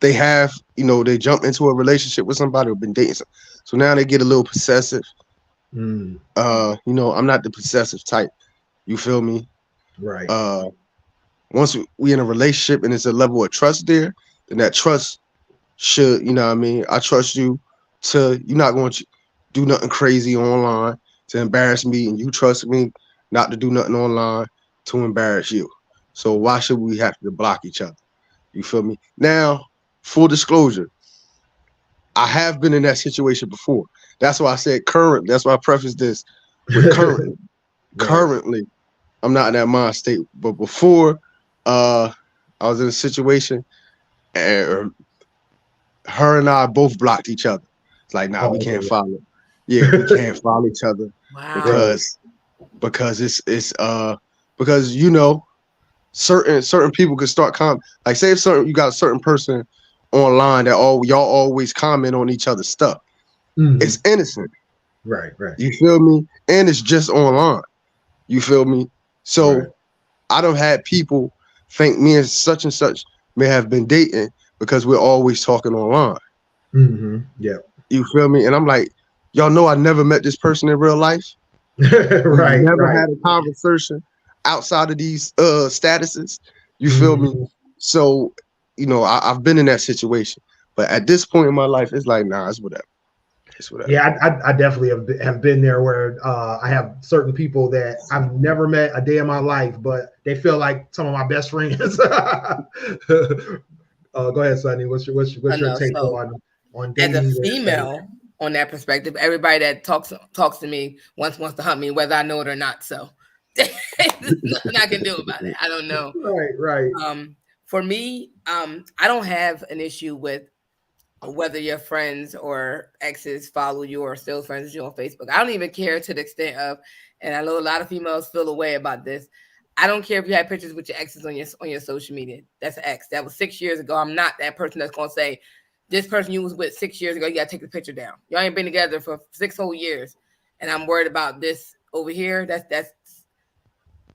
they have, they jump into a relationship with somebody or been dating some, so now they get a little possessive. I'm not the possessive type. You feel me? Right. Once we in a relationship and there's a level of trust there, then that trust should, I trust you to, you're not going to do nothing crazy online to embarrass me, and you trust me not to do nothing online to embarrass you. So why should we have to block each other? You feel me? Now, full disclosure, I have been in that situation before. That's why I said current. That's why I prefaced this with currently. Currently, I'm not in that mind state. But before, I was in a situation and her and I both blocked each other. It's like, nah, we can't follow. Yeah, we can't follow each other. Wow. Because it's because certain people could start like, say if you got a certain person online that y'all always comment on each other's stuff. It's innocent. Right. You feel me? And it's just online. You feel me? So I don't have people think me and such may have been dating because we're always talking online. Yeah. You feel me? And I'm like, y'all know I never met this person in real life. Never had a conversation outside of these statuses. You feel me? So, I've been in that situation. But at this point in my life, it's like, nah, it's whatever. Yeah, I definitely have been there where I have certain people that I've never met a day in my life, but they feel like some of my best friends. Go ahead, Sonny. What's your take on dating? As a female on that perspective. Everybody that talks to me wants to hunt me, whether I know it or not. So there's nothing I can do about it. I don't know. Right. For me, I don't have an issue with whether your friends or exes follow you or still friends with you on Facebook. I don't even care to the extent of, and I know a lot of females feel a way about this. I don't care if you have pictures with your exes on your social media. That's an ex. That was 6 years ago. I'm not that person that's gonna say, this person you was with 6 years ago, you gotta take the picture down. Y'all ain't been together for 6 whole years, and I'm worried about this over here. That's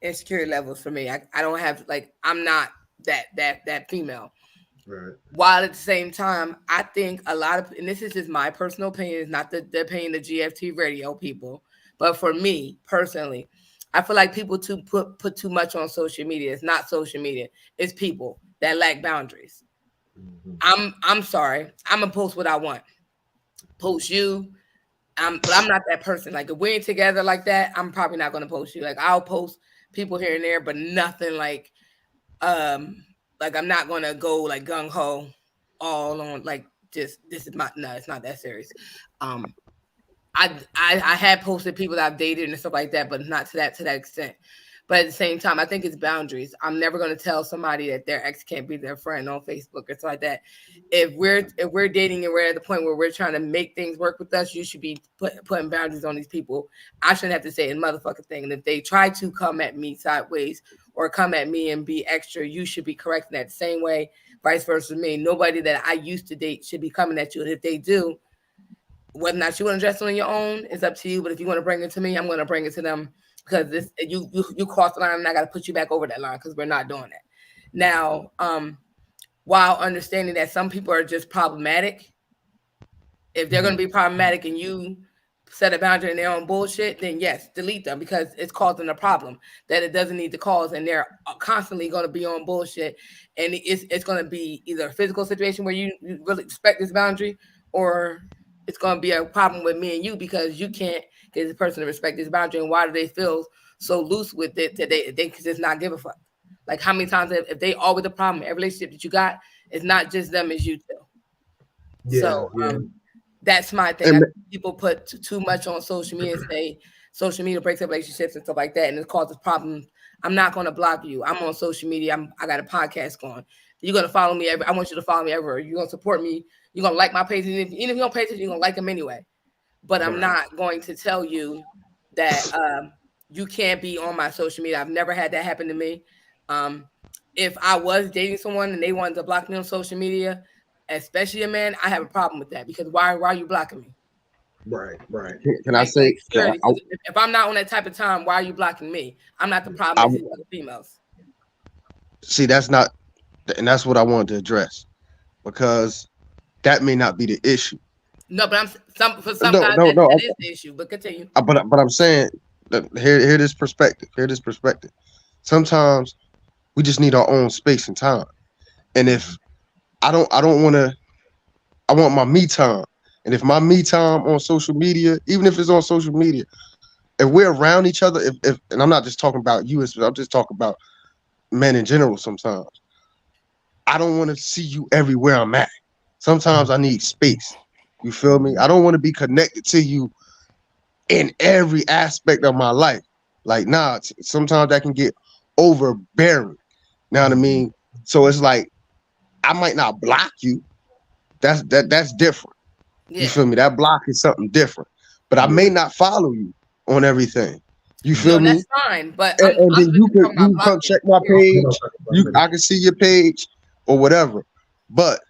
insecurity levels for me. I don't have, like, I'm not that female. Right. While at the same time, I think a lot of, and this is just my personal opinion, it's not the opinion of GFT radio people, but for me personally, I feel like people put too much on social media. It's not social media. It's people that lack boundaries. Mm-hmm. I'm sorry. I'm gonna post what I want. Post you. But I'm not that person. Like, if we ain't together like that, I'm probably not gonna post you. Like, I'll post people here and there, but nothing like I'm not gonna go like gung ho all on, like, just this is my, no, it's not that serious. I had posted people that I've dated and stuff like that, but not to that extent. But at the same time, I think it's boundaries. I'm never going to tell somebody that their ex can't be their friend on Facebook or something like that. If we're dating and we're at the point where we're trying to make things work with us, you should be putting boundaries on these people. I shouldn't have to say a motherfucking thing. And if they try to come at me sideways or come at me and be extra, you should be correcting that same way. Vice versa me. Nobody that I used to date should be coming at you. And if they do, whether or not you want to address it on your own, it's up to you. But if you want to bring it to me, I'm going to bring it to them, because this you cross the line and I got to put you back over that line, because we're not doing that. Now, while understanding that some people are just problematic, if they're going to be problematic and you set a boundary and they're on bullshit, then yes, delete them, because it's causing a problem that it doesn't need to cause, and they're constantly going to be on bullshit, and it's going to be either a physical situation where you really respect this boundary, or it's going to be a problem with me and you, because you can't get this person to respect this boundary. And why do they feel so loose with it that they just not give a fuck? Like, how many times if they always the problem, every relationship that you got, it's not just them, it's you too. Yeah, so that's my thing. People put too much on social media and say social media breaks up relationships and stuff like that, and it causes problems. I'm not going to block you. I'm on social media. I got a podcast going. You're going to follow me. I want you to follow me everywhere. You're going to support me. You're going to like my page. Even if you don't pay attention, you're going to like them anyway. But I'm not going to tell you that you can't be on my social media. I've never had that happen to me. If I was dating someone and they wanted to block me on social media, especially a man, I have a problem with that, because why are you blocking me? Right. Can I say, if I'm not on that type of time, why are you blocking me? I'm not the problem with other females. See, that's not, and that's what I wanted to address, because that may not be the issue. No, but for some guys that is the issue. But continue. But I'm saying, hear this perspective. Sometimes we just need our own space and time. And if I want my me time. And if my me time on social media, even if it's on social media, if we're around each other, if and I'm not just talking about you, I'm just talking about men in general. Sometimes I don't want to see you everywhere I'm at. Sometimes I need space. You feel me? I don't want to be connected to you in every aspect of my life. Like, nah, sometimes that can get overbearing. Know what I mean? So it's like, I might not block you. That's different. Yeah. You feel me? That block is something different. But I may not follow you on everything. You feel me? That's fine. But and then you come check my page. I can see your page or whatever. But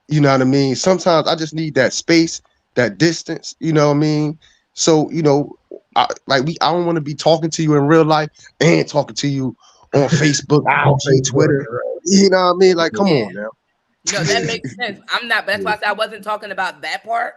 you know what I mean? Sometimes I just need that space, that distance. You know what I mean? So, you know, I don't want to be talking to you in real life and talking to you on Facebook, Twitter. You know what I mean? Like, come on now. No, that makes sense. I'm not. That's why I said I wasn't talking about that part.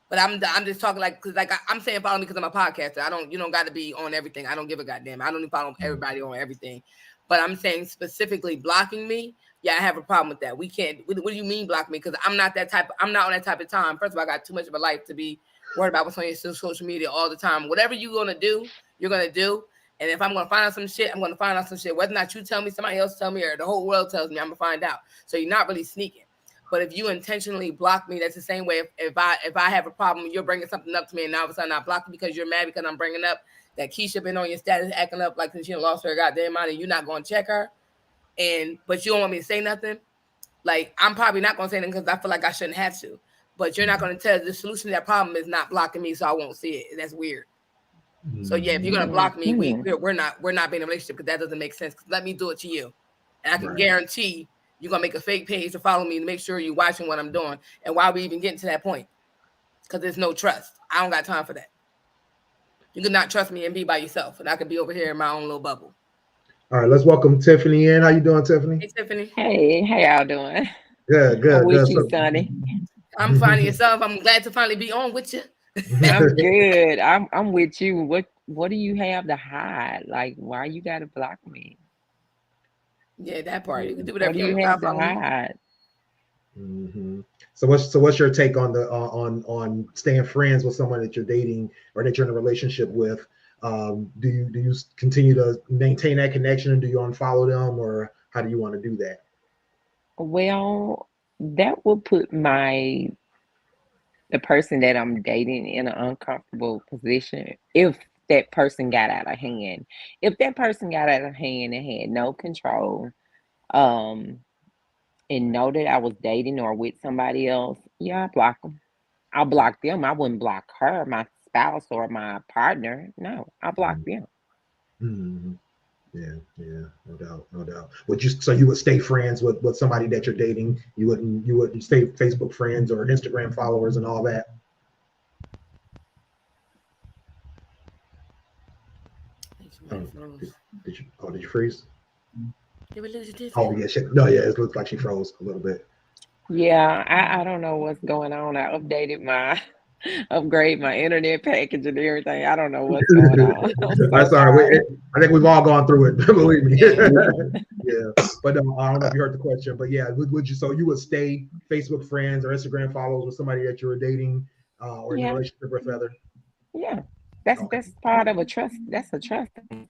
But I'm just talking because I'm saying follow me because I'm a podcaster. You don't got to be on everything. I don't give a goddamn. I don't even follow everybody on everything. But I'm saying specifically blocking me. Yeah, I have a problem with that. We can't. What do you mean block me? Because I'm not that type. I'm not on that type of time. First of all, I got too much of a life to be worried about what's on your social media all the time. Whatever you're gonna do, you're gonna do. And if I'm gonna find out some shit, I'm gonna find out some shit. Whether or not you tell me, somebody else tell me, or the whole world tells me, I'm gonna find out. So you're not really sneaking. But if you intentionally block me, that's the same way. If I have a problem, you're bringing something up to me, and all of a sudden I block you because you're mad because I'm bringing up that Keisha been on your status acting up like she lost her goddamn mind, and you're not going to check her, but you don't want me to say nothing. Like, I'm probably not going to say anything because I feel like I shouldn't have to. But you're not going to tell the solution to that problem is not blocking me, so I won't see it. That's weird. So yeah, if you're going to block me, we're not being in a relationship because that doesn't make sense. Let me do it to you, and I can guarantee you're going to make a fake page to follow me to make sure you're watching what I'm doing and why we even getting to that point. Because there's no trust. I don't got time for that. You could not trust me and be by yourself, and I could be over here in my own little bubble. All right, let's welcome Tiffany in. How you doing, Tiffany? Hey, Tiffany. Hey, how y'all doing? Good. How with you, Sonny? I'm finding yourself. I'm glad to finally be on with you. I'm good. I'm with you. What do you have to hide? Like, why you gotta block me? Yeah, that part. You can do whatever you have to hide. Mm-hmm. So what's your take on the on staying friends with someone that you're dating or that you're in a relationship with? Do you continue to maintain that connection, and do you unfollow them, or how do you want to do that? Well, that will put the person that I'm dating in an uncomfortable position if that person got out of hand. If that person got out of hand and had no control, and know that I was dating or with somebody else, yeah, I block them. I'll block them. I wouldn't block her, my spouse, or my partner. No, I block them. Mm-hmm. Yeah, no doubt. You would stay friends with somebody that you're dating? You wouldn't stay Facebook friends or Instagram followers and all that? Did you freeze? Oh yeah, it looks like she froze a little bit. Yeah, I don't know what's going on. I upgrade my internet package and everything. I don't know what's going on. I'm sorry. I think we've all gone through it. Believe me. Yeah, but I don't know if you heard the question. But yeah, would you? So you would stay Facebook friends or Instagram followers with somebody that you were dating or in a relationship with, rather? Yeah, that's part of a trust. That's a trust thing.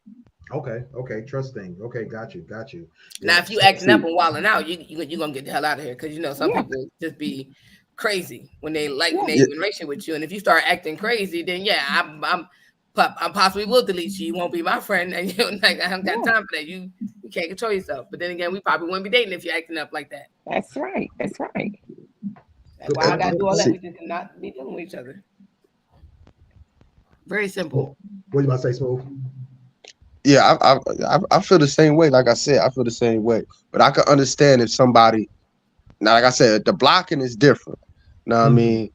Okay, trust thing. Okay, got you. Yeah. Now, if you acting up and wilding out, you're gonna get the hell out of here because some people just be crazy when they in a relationship with you, and if you start acting crazy, then I possibly will delete you. You won't be my friend, and you're like, I don't got time for that. You can't control yourself. But then again, we probably wouldn't be dating if you're acting up like that. That's right. That's why I gotta do all that. We just cannot be dealing with each other. Very simple. What you about to say, Smooth? Yeah, I feel the same way. Like I said, I feel the same way. But I can understand if somebody, now, like I said, the blocking is different. You know what I mean?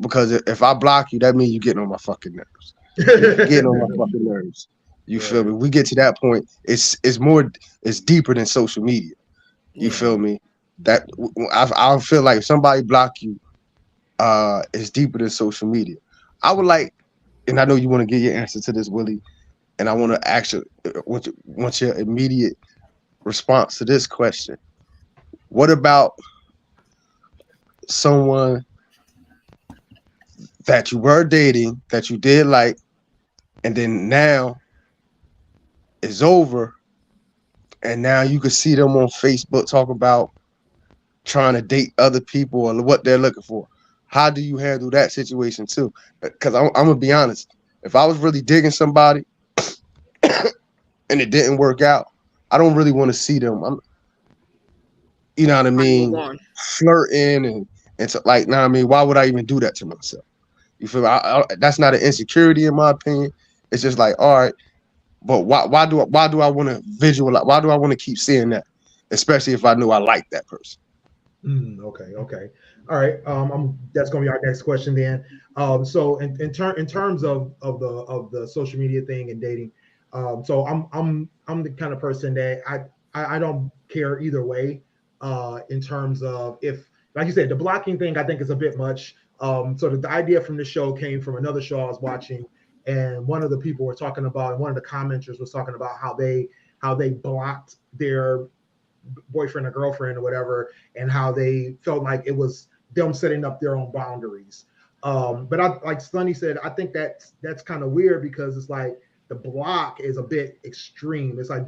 Because if I block you, that means you're getting on my fucking nerves. Getting on my fucking nerves. You feel me? We get to that point. It's deeper than social media. You feel me? That I feel like if somebody block you, it's deeper than social media. I would like, and I know you want to get your answer to this, Willie. And I want to actually want your immediate response to this question. What about someone that you were dating, that you did like, and then now it's over, and now you can see them on Facebook talk about trying to date other people or what they're looking for? How do you handle that situation too? Because I'm going to be honest. If I was really digging somebody, and it didn't work out, I don't really want to see them. You know what I mean? Flirting and so, like, know what I mean? Why would I even do that to myself? You feel me? That's not an insecurity in my opinion. It's just like, all right, but why do I want to visualize? Why do I want to keep seeing that? Especially if I knew I liked that person. Okay. All right. That's gonna be our next question then. So in terms of the social media thing and dating. So I'm the kind of person that I don't care either way. In terms of if, like you said, the blocking thing I think is a bit much. So the idea from the show came from another show I was watching, and one of the people were talking about, and one of the commenters was talking about how they blocked their boyfriend or girlfriend or whatever, and how they felt like it was them setting up their own boundaries. But like Sonny said, I think that's kind of weird because it's like, the block is a bit extreme. It's like,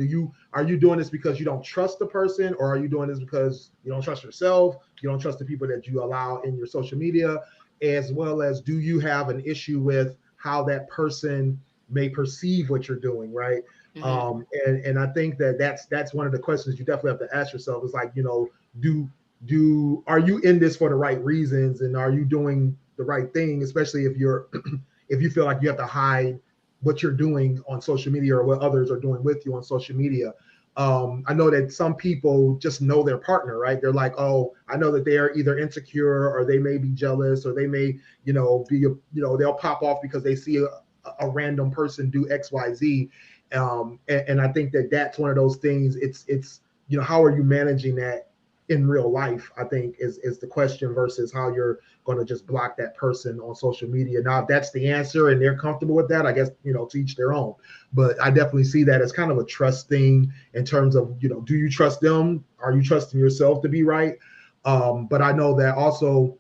are you doing this because you don't trust the person, or are you doing this because you don't trust yourself? You don't trust the people that you allow in your social media, as well as, do you have an issue with how that person may perceive what you're doing, right? Mhm. And I think that's one of the questions you definitely have to ask yourself. Is like, are you in this for the right reasons, and are you doing the right thing, especially if you're if you feel like you have to hide what you're doing on social media or what others are doing with you on social media. I know that some people just know their partner, right? They're like, oh, I know that they're either insecure, or they may be jealous, or they may, they'll pop off because they see a random person do XYZ. And I think that that's one of those things. It's how are you managing that in real life, I think is the question, versus how you're going to just block that person on social media. Now, if that's the answer and they're comfortable with that, I guess, to each their own. But I definitely see that as kind of a trust thing, in terms of, do you trust them? Are you trusting yourself to be right? But I know that also,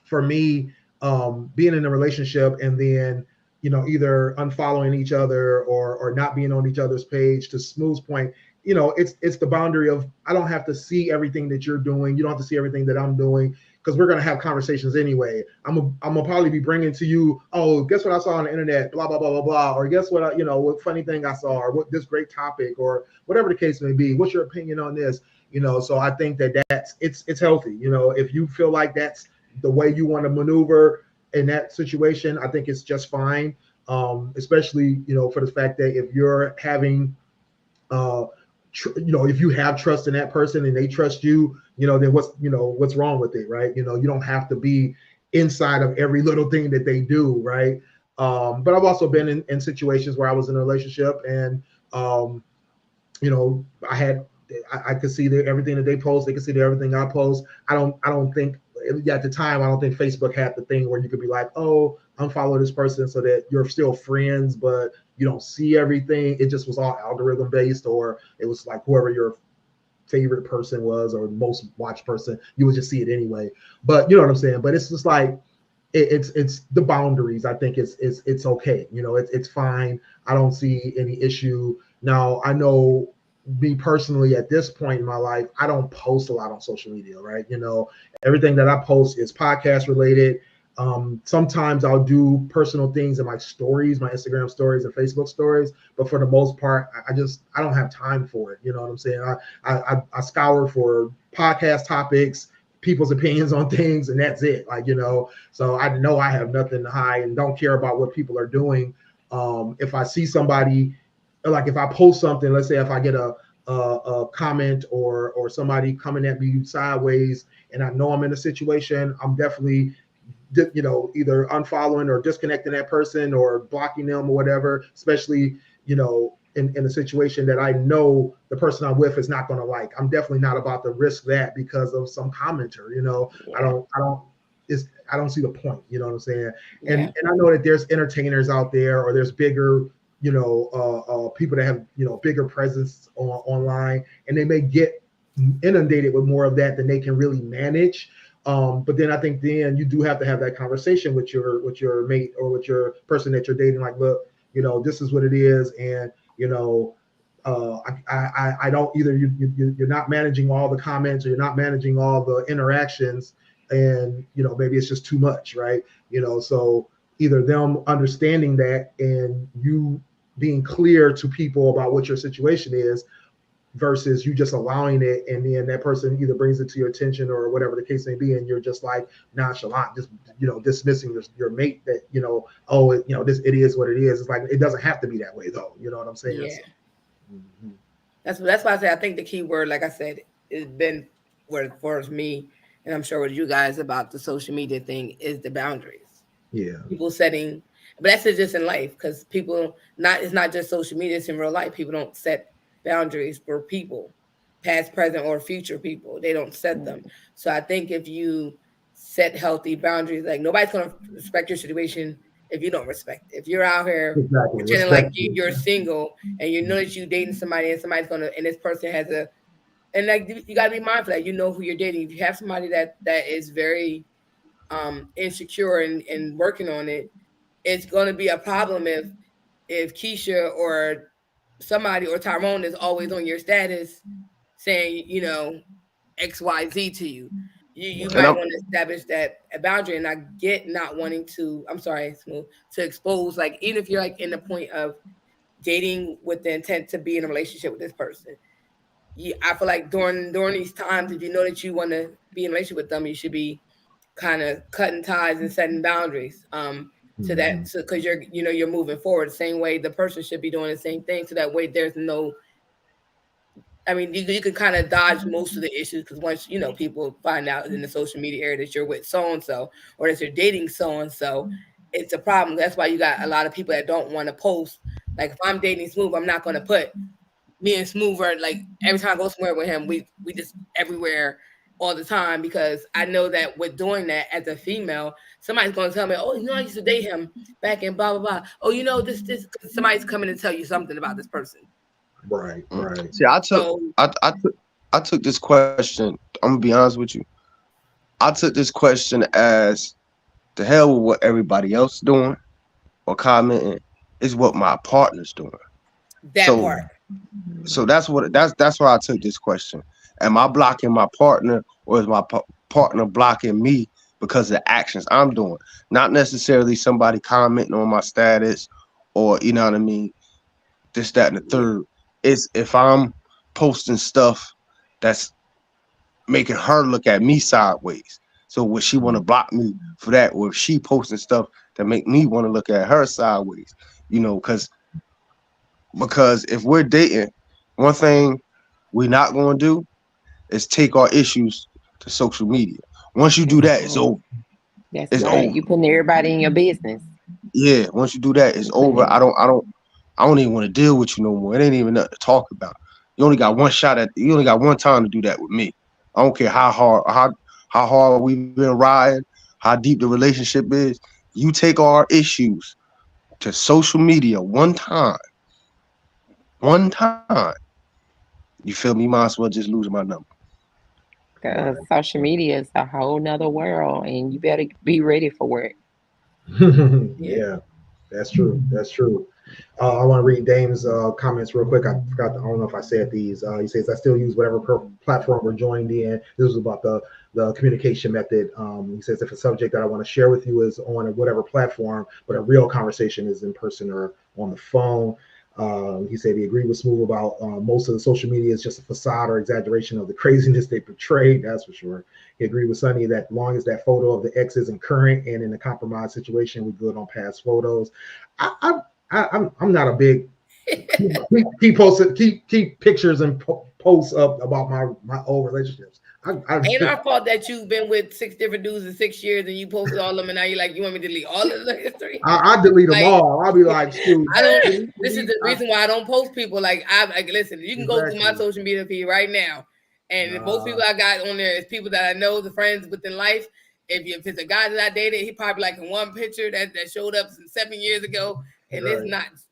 for me, being in a relationship and then, either unfollowing each other, or not being on each other's page, to Smooth's point, it's the boundary of, I don't have to see everything that you're doing. You don't have to see everything that I'm doing, because we're going to have conversations anyway. I'm gonna probably be bringing to you, oh, guess what I saw on the internet, blah, blah, blah, blah, blah. Or guess what, what funny thing I saw, or what this great topic, or whatever the case may be. What's your opinion on this? So I think it's healthy. If you feel like that's the way you want to maneuver in that situation, I think it's just fine. Especially, for the fact that if you're having, if you have trust in that person and they trust you, then what's wrong with it, right? You don't have to be inside of every little thing that they do, right? But I've also been in situations where I was in a relationship, and I could see everything that they post. They could see everything I post. I don't think at the time, I don't think Facebook had the thing where you could be like, oh, unfollow this person so that you're still friends, but you don't see everything. It just was all algorithm based, or it was like whoever your favorite person was, or most watched person, you would just see it anyway. But you know what I'm saying? But it's just like, it's the boundaries. I think it's okay. It's fine. I don't see any issue. Now, I know, me personally, at this point in my life, I don't post a lot on social media, right? Everything that I post is podcast related. Sometimes I'll do personal things in my stories, my Instagram stories and Facebook stories, but for the most part, I don't have time for it. You know what I'm saying? I scour for podcast topics, people's opinions on things, and that's it. So I know I have nothing to hide and don't care about what people are doing. If I see somebody, like if I post something, let's say if I get a comment, or somebody coming at me sideways, and I know I'm in a situation, I'm definitely, either unfollowing or disconnecting that person, or blocking them, or whatever, especially, in a situation that I know the person I'm with is not going to like. I'm definitely not about to risk that because of some commenter. Yeah. I don't see the point. You know what I'm saying? Yeah. And I know that there's entertainers out there, or there's bigger, people that have, bigger presence online, and they may get inundated with more of that than they can really manage. But then I think then you do have to have that conversation with your mate, or with your person that you're dating. Like, look, this is what it is, and I don't, either you're not managing all the comments, or you're not managing all the interactions, and maybe it's just too much, right? So either them understanding that, and you being clear to people about what your situation is, versus you just allowing it, and then that person either brings it to your attention, or whatever the case may be, and you're just like nonchalant, just dismissing your mate, that this, it is what it is. It's like, it doesn't have to be that way, though. You know what I'm saying? Yeah. So, mm-hmm. That's why I say I think the key word, like I said, has been for me, and I'm sure with you guys about the social media thing, is the boundaries. Yeah. People setting, but that's just in life, because it's not just social media, it's in real life. People don't set boundaries for people, past, present, or future people. They don't set them. So I think if you set healthy boundaries, like, nobody's gonna respect your situation if you don't respect it. If you're out here Exactly. pretending like you're single, and you know that you're dating somebody, and and this person has and like, you gotta be mindful that who you're dating. If you have somebody that is very insecure and working on it, it's gonna be a problem if if Keisha or somebody or Tyrone is always on your status saying, you know, XYZ to you. You And might I'm want to establish that a boundary. And I get not wanting to, I'm sorry, Smooth, to expose, like, even if you're like in the point of dating with the intent to be in a relationship with this person. I feel like during these times, if you know that you want to be in a relationship with them, you should be kind of cutting ties and setting boundaries. To that, so because you're moving forward the same way the person should be doing the same thing. So that way, there's no. I mean, you can kind of dodge most of the issues because once people find out in the social media area that you're with so and so or that you're dating so and so, it's a problem. That's why you got a lot of people that don't want to post. Like if I'm dating Smooth, I'm not going to put me and Smooth are like every time I go somewhere with him, we just everywhere all the time because I know that with doing that as a female, somebody's going to tell me, oh, I used to date him back in blah blah blah. Oh, this somebody's coming to tell you something about this person. Right. See, I took this question. I'm gonna be honest with you. I took this question as the hell with what everybody else doing or commenting is what my partner's doing. That part. So that's why I took this question. Am I blocking my partner or is my partner blocking me because of the actions I'm doing? Not necessarily somebody commenting on my status or you know what I mean, this, that, and the third. It's if I'm posting stuff that's making her look at me sideways. So would she want to block me for that? Or if she posting stuff that make me want to look at her sideways? Because if we're dating, one thing we're not going to do is take our issues to social media. Once you do that, it's over. That's right. You putting everybody in your business. Yeah, once you do that, it's over. I don't even want to deal with you no more. It ain't even nothing to talk about. You only got one time to do that with me. I don't care how hard we've been riding, how deep the relationship is. You take our issues to social media one time. You feel me? You might as well just lose my number. Because social media is a whole nother world, and you better be ready for it. Yeah, that's true. I want to read Dame's comments real quick. I don't know if I said these. He says, I still use whatever platform we're joined in. This was about the communication method. He says, if a subject that I want to share with you is on whatever platform, but a real conversation is in person or on the phone. He said he agreed with Smooth about most of the social media is just a facade or exaggeration of the craziness they portray. That's for sure. He agreed with Sonny that long as that photo of the ex isn't current and in a compromised situation, we're good on past photos. I'm not a big keep pictures and posts up about my old relationships. Ain't our fault that you've been with 6 different dudes in 6 years and you posted all of them and now you're like, you want me to delete all of the history? I delete them all. I'll be like, dude, this is the reason why I don't post people. Like listen, you can go through my social media feed right now. And most people I got on there is people that I know, the friends within life. If it's a guy that I dated, he probably like in one picture that showed up 7 years ago, and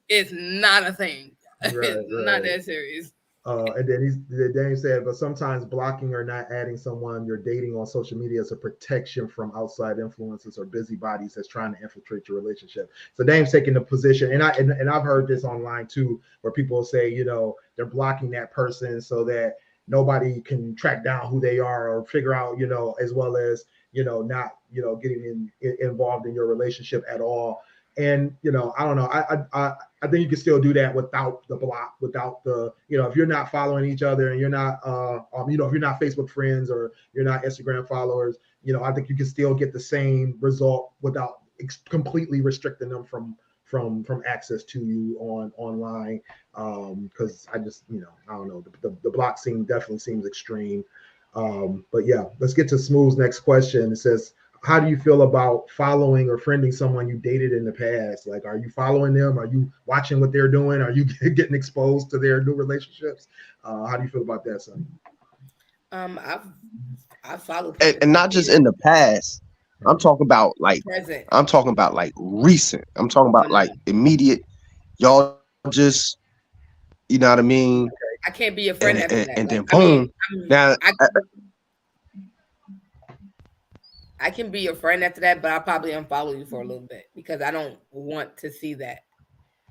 it's not a thing. It's not that serious. And then he said, but sometimes blocking or not adding someone you're dating on social media is a protection from outside influences or busybodies that's trying to infiltrate your relationship. So Dame's taking the position, and I've heard this online too, where people say, they're blocking that person so that nobody can track down who they are or figure out, as well as, not, getting involved in your relationship at all. And I don't know. I think you can still do that without the block, without the if you're not following each other and you're not if you're not Facebook friends or you're not Instagram followers, I think you can still get the same result without completely restricting them from access to you online. Because I just I don't know, the block definitely seems extreme. But yeah, let's get to Smooth's next question. It says, how do you feel about following or friending someone you dated in the past? Like, are you following them? Are you watching what they're doing? Are you getting exposed to their new relationships? How do you feel about that, Sonny? I've followed and not just in the past. I'm talking about like present. I'm talking about like recent. I'm talking about like immediate. Y'all just, you know what I mean? I can't be a friend after that. And then boom. Now I can be your friend after that, but I'll probably unfollow you for a little bit because I don't want to see that.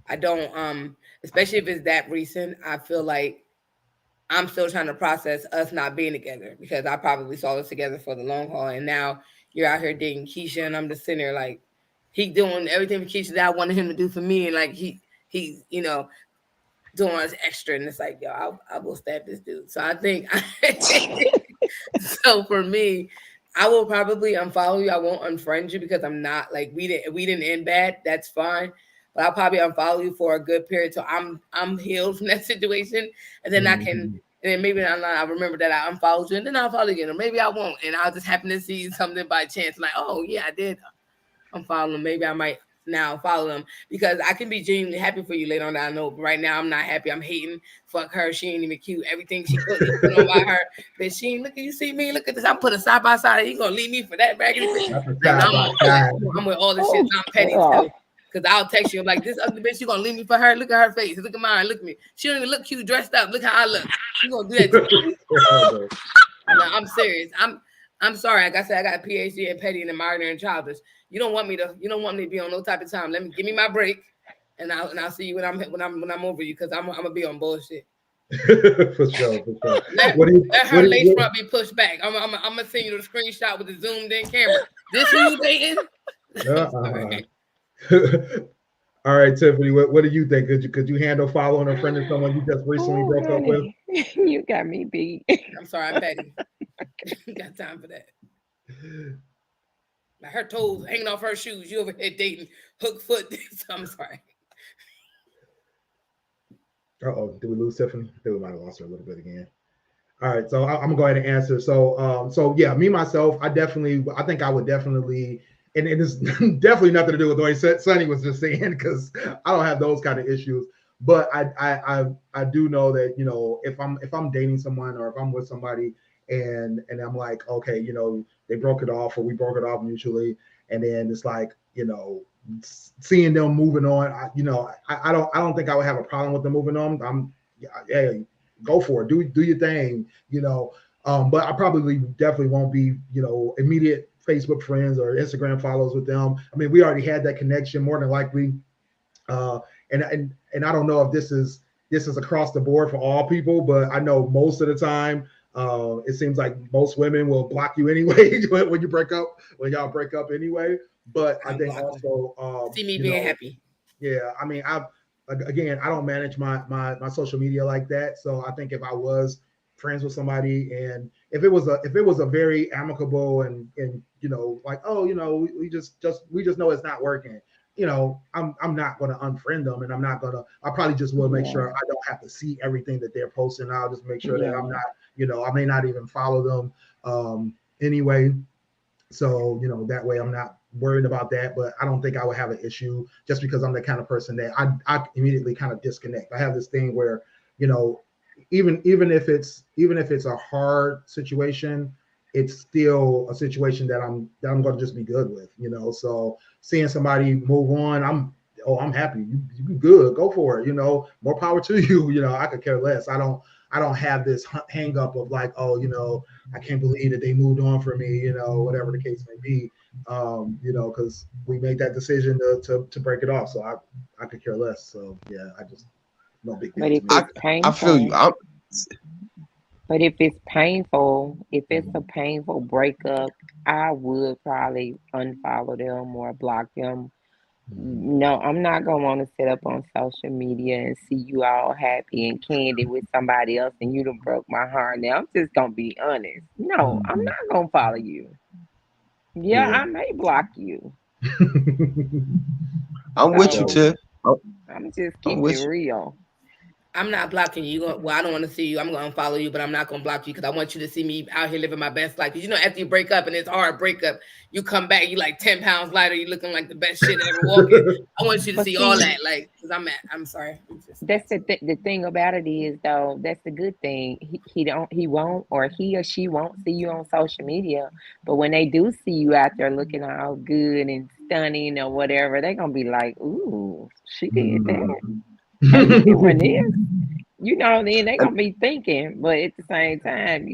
I don't especially if it's that recent. I feel like I'm still trying to process us not being together because I probably saw us together for the long haul, and now you're out here dating Keisha, and I'm just sitting there like he doing everything for Keisha that I wanted him to do for me, and like he doing us extra, and it's like yo, I will stab this dude. So I think so for me, I will probably unfollow you. I won't unfriend you because I'm not like we didn't end bad. That's fine. But I'll probably unfollow you for a good period till I'm healed from that situation, and then I can, and then maybe I remember that I unfollowed you, and then I'll follow you again, or maybe I won't, and I'll just happen to see something by chance, like oh yeah, I did unfollow them. Maybe I might now follow them because I can be genuinely happy for you later on down the road. But right now I'm not happy. I'm hating. Fuck her. She ain't even cute. Everything she put on by her. But she ain't look at you. See me. Look at this. I put a side by side. You gonna leave me for that raggedy bitch? I'm with all this shit. I'm petty too. Because I'll text you. I'm like, this ugly bitch, you gonna leave me for her? Look at her face. Look at mine. Look at me. She don't even look cute dressed up. Look how I look. You gonna do that to me? No, I'm serious. I'm sorry. Like I said, I got a PhD in petty and minor and childish. You don't want me to be on no type of time. Give me my break, and I'll see you when I'm over you because I'm gonna be on bullshit. for sure. Let her lace front be pushed back. I'm gonna send you the screenshot with the zoomed in camera. This who you dating? All right, Tiffany, what do you think? Could you handle following a friend of someone you just recently broke up with? You got me beat. I'm sorry, I'm petty. Got time for that. Like her toes hanging off her shoes. You over here dating hook foot. I'm sorry. Did we lose Tiffany? I think we might have lost her a little bit again. All right, so I'm gonna go ahead and answer. So yeah, me myself, I think I would definitely, and it's definitely nothing to do with the way Sonny was just saying because I don't have those kind of issues. But I do know that if I'm dating someone or if I'm with somebody and I'm like, okay, they broke it off or we broke it off mutually, and then it's like seeing them moving on, I don't think I would have a problem with them moving on. Hey, go for it, do your thing, but I probably definitely won't be immediate Facebook friends or Instagram follows with them. I mean, we already had that connection more than likely, and I don't know if this is across the board for all people, but I know most of the time it seems like most women will block you anyway when y'all break up anyway. But I think also see me being happy. Yeah, I mean, I don't manage my social media like that. So I think if I was friends with somebody and if it was a very amicable and like, oh, we just know it's not working, I'm not going to unfriend them, and I probably just will make sure I don't have to see everything that they're posting. I'll just make sure that I'm not, I may not even follow them anyway. So, that way I'm not worried about that, but I don't think I would have an issue just because I'm the kind of person that I immediately kind of disconnect. I have this thing where, even if it's a hard situation, it's still a situation that I'm going to just be good with, so seeing somebody move on, I'm happy. You good, go for it, more power to you. I could care less. I don't have this hang up of like, oh, I can't believe that they moved on from me, whatever the case may be, because we made that decision to break it off. So I could care less. So yeah, I just no big deal. But if it's painful, I feel you. But if it's painful, if it's a painful breakup, I would probably unfollow them or block them. No, I'm not gonna want to sit up on social media and see you all happy and candy with somebody else and you done broke my heart. Now I'm just gonna be honest. No, I'm not gonna follow you. Yeah, I may block you. I'm with you, Tiff. I'm just keeping it real. I'm not blocking you. I don't want to see you. I'm going to follow you, but I'm not going to block you because I want you to see me out here living my best life. Because, after you break up and it's a hard breakup, you come back, you like 10 pounds lighter, you looking like the best shit ever walking. I want you to see all that. Like, because I'm sorry. That's the thing about it is, though, that's the good thing. He won't, or he or she won't see you on social media. But when they do see you out there looking all good and stunning or whatever, they're going to be like, ooh, she did that. And different is, then they gonna be thinking, but at the same time,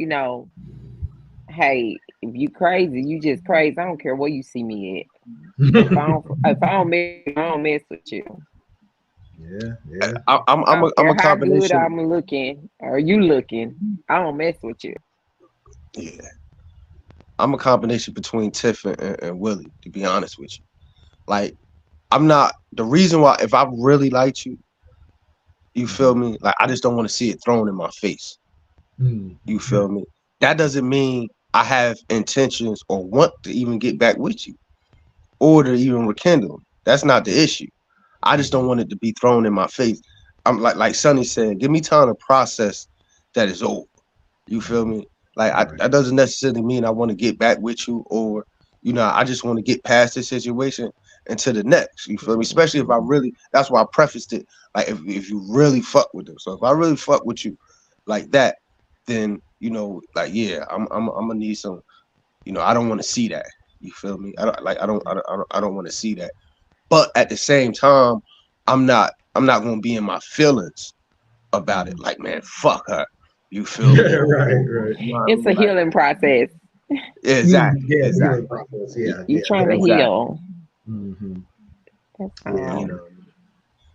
hey, if you crazy, you just crazy. I don't care where you see me at. If I don't mess with you. Yeah. I'm I don't a care how good combination. I'm looking or you looking. I don't mess with you. Yeah, I'm a combination between Tiff and Willie. To be honest with you, like I'm not the reason why. If I really liked you, you feel me? Like I just don't want to see it thrown in my face. Mm. You feel me? That doesn't mean I have intentions or want to even get back with you or to even rekindle. That's not the issue. I just don't want it to be thrown in my face. I'm like Sonny said, give me time to process that it's over. You feel me? Right. That doesn't necessarily mean I want to get back with you or I just want to get past this situation and to the next. You feel me? Especially if I really that's why I prefaced it. Like if you really fuck with them. So if I really fuck with you like that, then like yeah, I'm gonna need some, I don't want to see that. You feel me? I don't want to see that. But at the same time, I'm not gonna be in my feelings about it. Like, man, fuck her. You feel me? Yeah, right. It's a Like, healing process. exactly, Yeah, the healing exactly, process. You trying to exactly. heal. Mm-hmm. That's Yeah, all.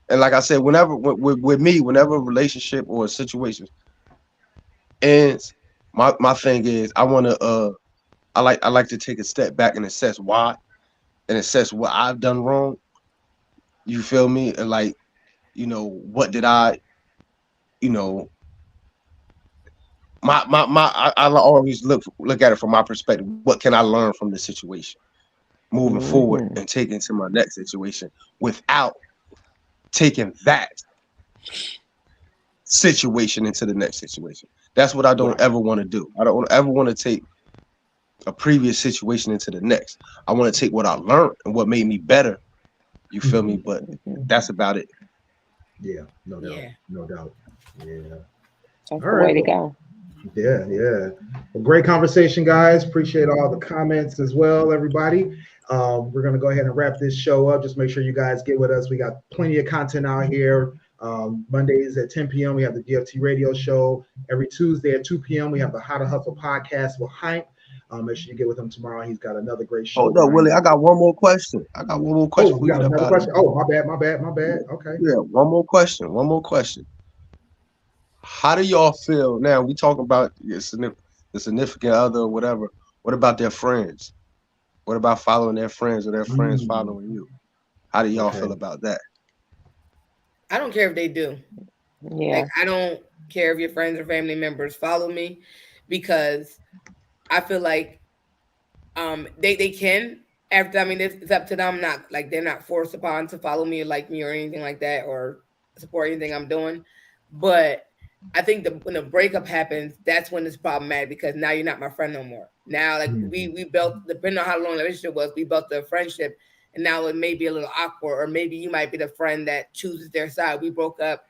And like I said, whenever with me, whenever a relationship or a situation ends, my thing is I like to take a step back and assess why and assess what I've done wrong. You feel me? And like, what did I, you know, I always look at it from my perspective. What can I learn from the situation moving forward Mm-hmm. and take into my next situation without taking that situation into the next situation? That's what I don't right. ever want to do. I don't ever want to take a previous situation into the next. I want to take what I learned and what made me better. You feel me? But Mm-hmm. that's about it. Yeah, no doubt, Yeah. no doubt. Yeah. That's All the right. way to Well, go. yeah. Well, great conversation, guys. Appreciate all the comments as well, everybody. We're gonna go ahead and wrap this show up. Just make sure you guys get with us. We got plenty of content out here. Mondays at 10 p.m. we have the DFT radio show. Every Tuesday at 2 p.m. we have the How to Hustle podcast with Hype. Make sure you get with him tomorrow. He's got another great show Hold up, lined Willie. I up. got one more question. I got one more question Oh, before you we got get up another out of question? here. Oh, my bad. Okay. Yeah, one more question. One more question. How do y'all feel now? We talking about the significant other or whatever. What about their friends? What about following their friends or their friends Mm, following you? How do y'all okay. feel about that? I don't care if they do. Yeah. Like, I don't care if your friends or family members follow me, because I feel like they can after. I mean, it's up to them. Not like they're not forced upon to follow me or like me or anything like that or support anything I'm doing. But I think when the breakup happens, that's when it's problematic, because now you're not my friend no more. Now, like, Mhm. we built, depending on how long the relationship was, we built the friendship, and now it may be a little awkward, or maybe you might be the friend that chooses their side. We broke up,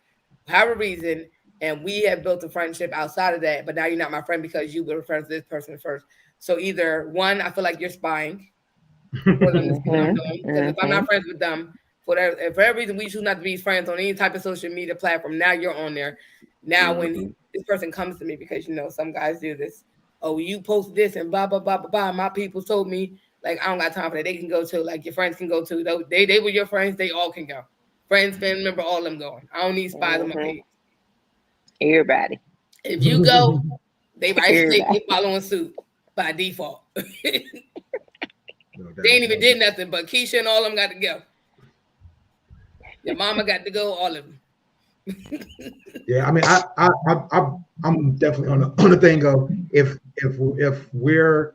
however reason, and we have built a friendship outside of that. But now you're not my friend because you were friends with this person first. So either one, I feel like you're spying for them to see what I'm Mm-hmm. doing. Because if I'm Mm-hmm. not friends with them, for every reason we choose not to be friends on any type of social media platform, now you're on there. Now when Mm-hmm. this person comes to me, because some guys do this. Oh, you posted this and blah blah blah blah blah. My people told me, like, I don't got time for that. They can go to, like, your friends can go to. They were your friends. They all can go. Friends, family member, all of them going. I don't need spies on my Mm-hmm. page. Everybody. If you go, they Everybody. following suit by default. They No ain't doubt, even no did doubt. nothing, but Keisha and all of them got to go. Your mama got to go, all of them. Yeah, I mean, I'm definitely on the thing of if we're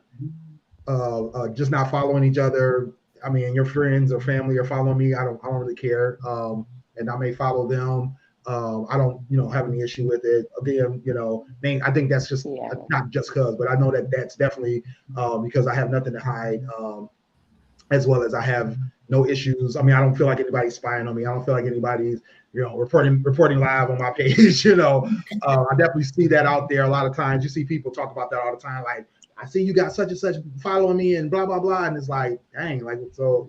just not following each other. I mean, your friends or family are following me. I don't really care. And I may follow them. I don't, have any issue with it. Again, I think that's just Yeah. not just cause, but I know that that's definitely because I have nothing to hide. As well as I have no issues. I mean, I don't feel like anybody's spying on me. I don't feel like anybody's, reporting live on my page. I definitely see that out there a lot of times. You see people talk about that all the time. Like, I see you got such and such following me and blah, blah, blah. And it's like, dang, like, so,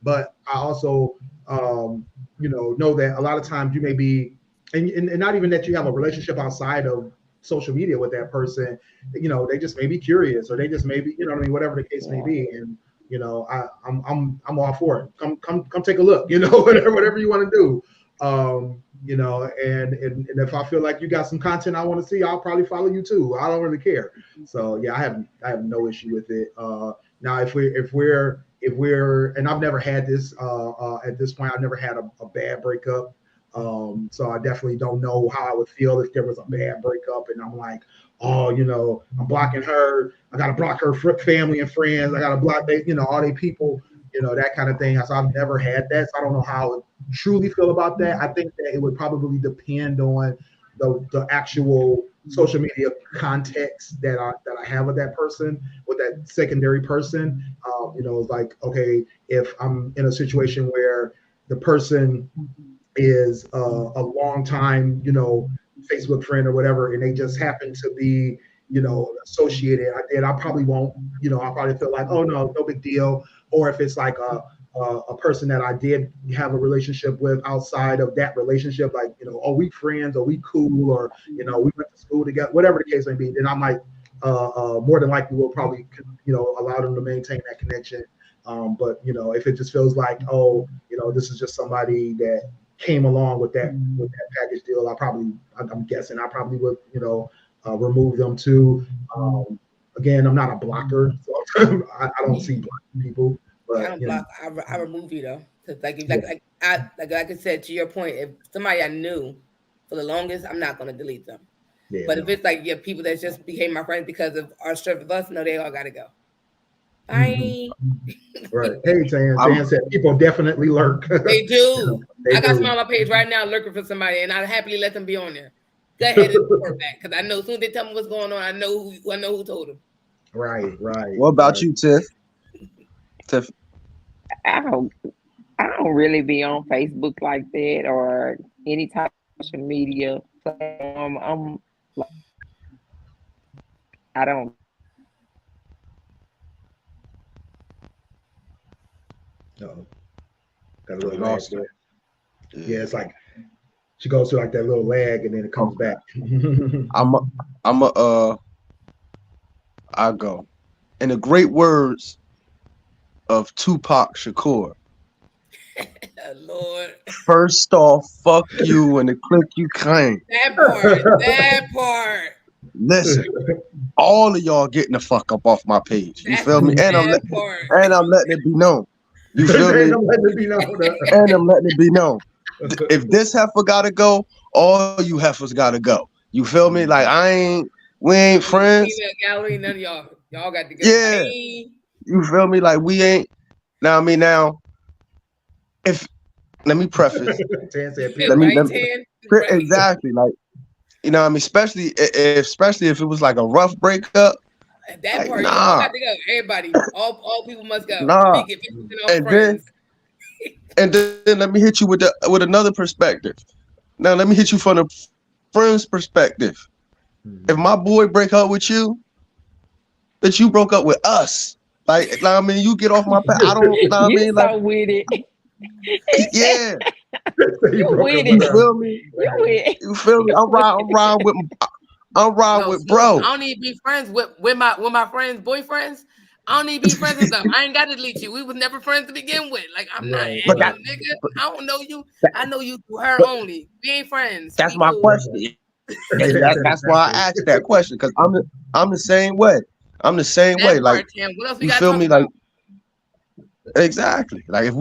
but I also, know that a lot of times you may be, and not even that you have a relationship outside of social media with that person, they just may be curious or they just may be, whatever the case may Yeah. be. And, I'm all for it. Come take a look, whatever you want to do. You know, and if I feel like you got some content I want to see, I'll probably follow you too. I don't really care. So yeah, I have no issue with it. Now if we're and I've never had this at this point, I've never had a bad breakup. So I definitely don't know how I would feel if there was a bad breakup and I'm like, oh, you know, I'm blocking her. I gotta block her family and friends. I gotta block they, you know, all they people, you know, that kind of thing. So I've never had that. So I don't know how I would truly feel about that. I think that it would probably depend on the actual social media context that I have with that person, with that secondary person. You know, it's like, okay, if I'm in a situation where the person is a long time, you know, Facebook friend or whatever, and they just happen to be, you know, associated, and I probably won't, you know, I'll probably feel like, oh no, no big deal. Or if it's like a person that I did have a relationship with outside of that relationship, like, you know, are we friends, are we cool, or, you know, we went to school together, whatever the case may be, then I might more than likely will probably, you know, allow them to maintain that connection. But, you know, if it just feels like, oh, you know, this is just somebody that came along with that package deal, I'm guessing I probably would, you know, remove them too. Again, I'm not a blocker, so I don't see blocking people. But I don't block. I remove you though, because like I said, to your point, if somebody I knew for the longest, I'm not gonna delete them. Yeah, but if it's like people that just became my friends because of our strip of us, no, they all gotta go. Bye. Right. Hey, Tan said people definitely lurk. They do. I got do. some on my page right now lurking for somebody, and I'd happily let them be on there. Go ahead and report back, because I know as soon as they tell me what's going on, I know who told them. Right. What about you, Tiff? I don't really be on Facebook like that or any type of social media platform. I don't. No. Got a little lag there. Yeah, it's like she goes through like that little lag and then it comes back. I go. In the great words of Tupac Shakur. Lord. First off, fuck you and the click you claim. That part. Listen, all of y'all getting the fuck up off my page. You feel me? And I'm letting it be known. You feel me? And I'm letting it be known. If this heifer gotta go, all you heifers gotta go. You feel me? Like we ain't friends. Gallery, none of y'all got to go. Yeah. You feel me? Like we ain't. Now I mean, let me preface. Exactly. Like, you know what I mean? Especially if it was like a rough breakup. That part, you got to go. Everybody, all people must go. Nah. And then let me hit you with another perspective. Now let me hit you from the friend's perspective. If my boy break up with you, but you broke up with us. Like, I mean, you get off my path. I don't. You know what I mean, like, with it. Yeah. You with it. You feel me? You feel me? I'm riding with bro. I don't need to be friends with my friends' boyfriends. I don't need to be friends with them. I ain't got to delete you. We was never friends to begin with. Like, I'm not nigga. I don't know you. I know you through her only. We ain't friends. That's my question. That's why I asked that question, because I'm the same way. I'm the same way. Like, what else you feel me? Like, exactly. Like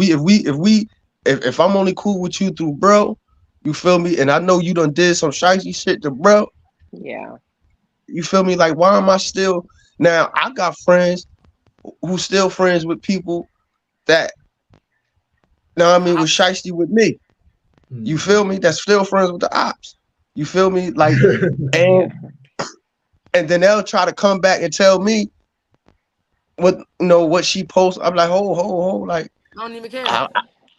if I'm only cool with you through bro, you feel me? And I know you done did some shicey shit to bro. Yeah. You feel me? Like, why am I still? Now I got friends who still friends with people that, know what I mean, was shicey with me. You feel me? That's still friends with the ops. You feel me? Like, and then they'll try to come back and tell me what she posts. I'm like, hold, like, I don't even care.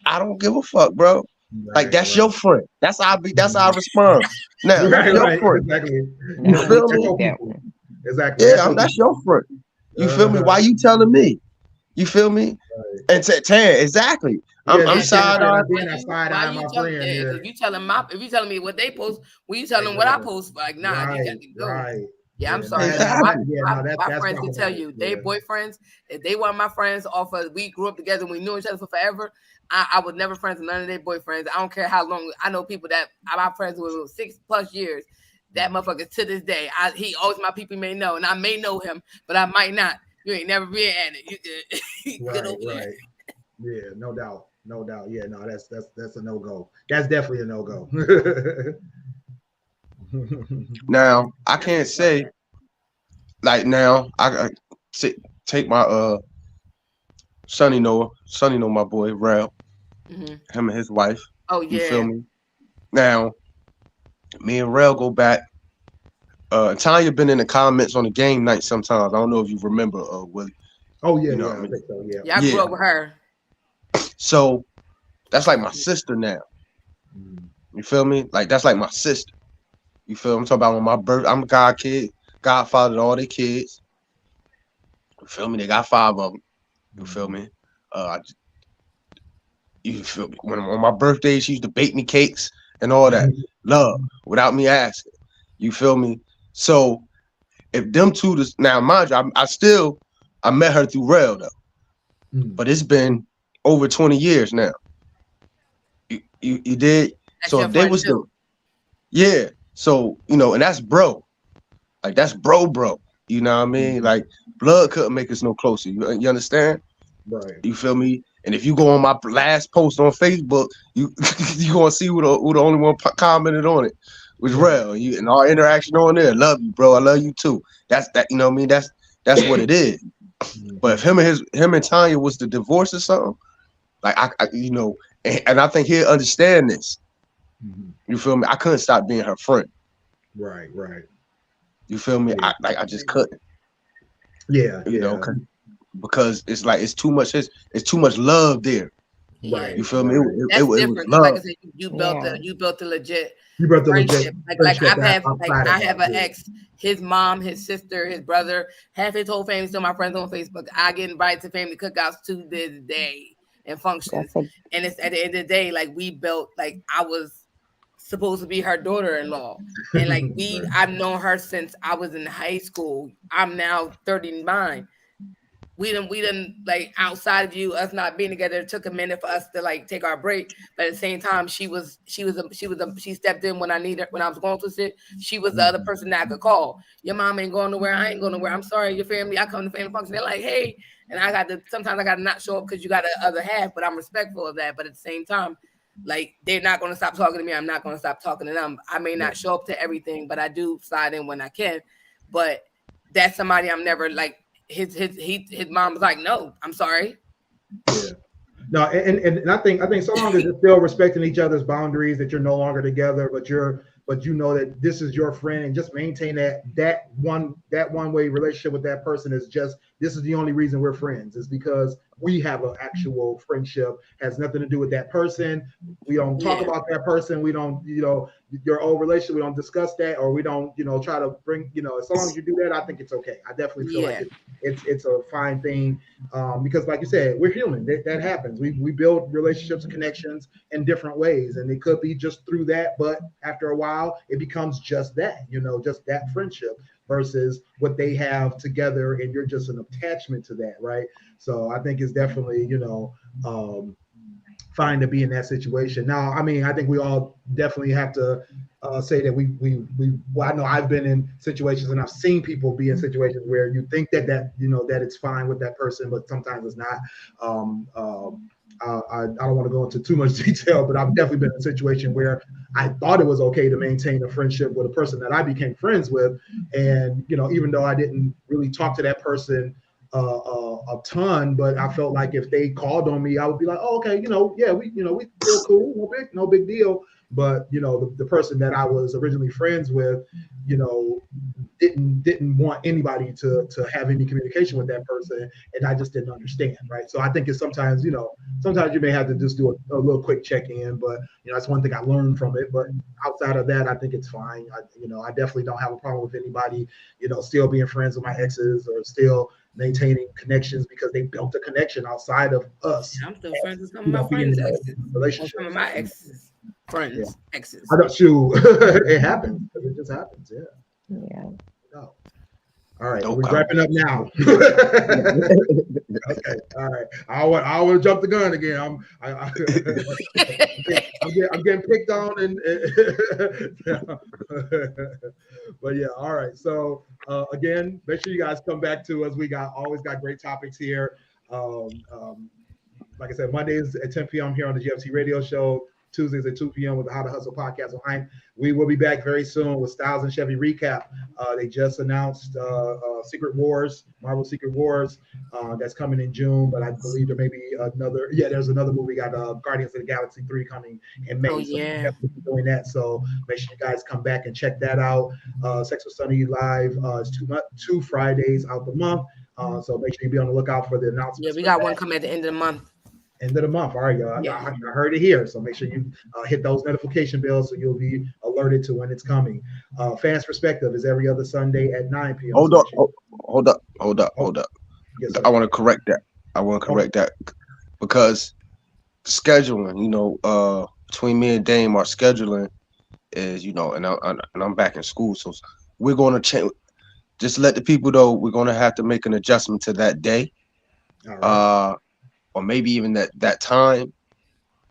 I don't give a fuck, bro. Like, that's your friend. That's how I respond. Now, your friend. Exactly. You feel me? Exactly. Yeah, that's your friend. You feel me? Why you telling me? You feel me? And Tan, exactly. I'm side on. If you telling me what they post, will you tell them what I post? Like, nah, you got to go. Right. Yeah, I'm no, sorry. Exactly. My friends can tell problematic, you, they yeah. boyfriends, if they want my friends off of, we grew up together, we knew each other for forever. I was never friends with none of their boyfriends. I don't care how long. I know people that I'm friends with 6+ years. That motherfucker to this day, he always my people may know, and I may know him, but I might not. You ain't never been at it. You Right, right. Yeah, no doubt. Yeah, no, that's a no-go. That's definitely a no-go. Now I can't say like now I take my Sonny know my boy Rel, him and his wife. Oh You feel yeah. me? Now me and Rel go back. Tanya been in the comments on the game night sometimes. I don't know if you remember, Willie. Oh yeah, You know yeah, what I mean? think so, yeah. Yeah, I grew up with her. So that's like my sister now. You feel me? Like that's like my sister. You feel me? I'm talking about on my birth. I'm a godfather to all their kids. You feel me? They got 5 of them. You feel me? You feel me? When on my birthday, she used to bake me cakes and all that. Love without me asking. You feel me? So if them two, now mind you, I met her through Rel though, but it's been over 20 years now. You did. That's So your if they friend was too. yeah. So and that's bro. Like that's bro. You know what I mean? Like blood couldn't make us no closer. You understand? Right. You feel me? And if you go on my last post on Facebook, you gonna see who the only one commented on it was Rel. And our interaction on there. Love you, bro. I love you too. That's that. You know what I mean? That's what it is. But if him and Tanya was the divorce or something, like I and I think he'll understand this. You feel me? I couldn't stop being her friend. Right. You feel me? Yeah. I just couldn't. Yeah. You know, because it's like it's too much love there. Yeah. You feel me? That's It was different. love. Like I said, you built a legit You brought the friendship. Like I have an yeah. ex, his mom, his sister, his brother, half his whole family still my friends on Facebook. I get invited to family cookouts to this day and functions. And it's at the end of the day, like we built, like I was supposed to be her daughter-in-law. And like I've known her since I was in high school. I'm now 39. We didn't like outside of us not being together. It took a minute for us to like take our break, but at the same time, she stepped in when I needed when I was going through shit. She was the other person that I could call. Your mom ain't going nowhere. I ain't going nowhere. I'm sorry, your family. I come to family function. They're like, hey, and sometimes I got to not show up because you got the other half, but I'm respectful of that. But at the same time, like they're not going to stop talking to me. I'm not going to stop talking to them. I may not show up to everything, but I do slide in when I can. But that's somebody I'm never like. His mom was like, no, I'm sorry. Yeah. No, and I think so long as you're still respecting each other's boundaries, that you're no longer together, but you know that this is your friend, and just maintain that one way relationship with that person is just, this is the only reason we're friends, is because we have an actual friendship, has nothing to do with that person. We don't talk about that person. We don't, your old relationship, we don't discuss that, or we don't, try to bring, as long as you do that, I think it's okay. I definitely feel like it's a fine thing, because like you said, we're human. That happens. We build relationships, connections in different ways, and it could be just through that, but after a while, it becomes just that, just that friendship versus what they have together, and you're just an attachment to that, right? So I think it's definitely, fine to be in that situation. Now, I mean, I think we all definitely have to say that well, I know I've been in situations, and I've seen people be in situations where you think that that it's fine with that person, but sometimes it's not. I don't want to go into too much detail, but I've definitely been in a situation where I thought it was okay to maintain a friendship with a person that I became friends with, and even though I didn't really talk to that person a ton, but I felt like if they called on me, I would be like, oh, okay, we feel cool, no big deal. But the person that I was originally friends with, didn't want anybody to have any communication with that person, and I just didn't understand, right? So I think it's sometimes you may have to just do a little quick check-in, but that's one thing I learned from it. But outside of that, I think it's fine. I definitely don't have a problem with anybody, still being friends with my exes or still maintaining connections because they built a connection outside of us. I'm still friends with some of my friends' exes. Relationships. Some of my exes, friends, exes. I don't shoot. It happens. It just happens. Yeah. Oh. All right, No we're problem. wrapping up now. Okay, all right. I want to jump the gun again. I'm getting picked on, but yeah, all right. So again, make sure you guys come back to us. We always got great topics here. Like I said, Mondays at 10 p.m. here on the GFC Radio Show. Tuesdays at 2 p.m. with the How to Hustle podcast with Hein. We will be back very soon with Styles and Chevy recap. They just announced Secret Wars, Marvel Secret Wars, that's coming in June, but I believe there may be another. Yeah, there's another movie. Got Guardians of the Galaxy 3 coming in May. Oh, So yeah. definitely doing that. So make sure you guys come back and check that out. Sex with Sunny Live is two Fridays out the month. So make sure you be on the lookout for the announcements. Yeah, we got one coming at the end of the month. End of the month. All right, y'all. Yeah. I heard it here. So make sure you hit those notification bells so you'll be alerted to when it's coming. Fans Perspective is every other Sunday at 9 p.m. Hold up. Yes, sir. I want to correct that. That because scheduling, between me and Dame, our scheduling is, and I'm back in school, so we're going to change. Just let the people know we're going to have to make an adjustment to that day. All right. Or maybe even that time.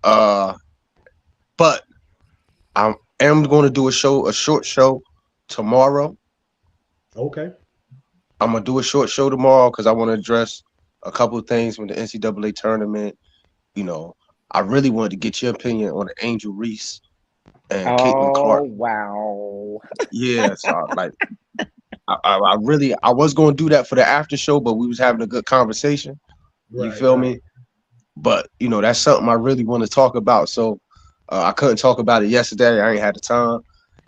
But I am going to do a short show tomorrow. Okay. I'm going to do a short show tomorrow because I want to address a couple of things from the NCAA tournament. I really wanted to get your opinion on Angel Reese and Caitlin Clark. Oh, wow. Yeah, so I was going to do that for the after show, but we was having a good conversation. You feel me? But that's something I really want to talk about. So I couldn't talk about it yesterday. I ain't had the time.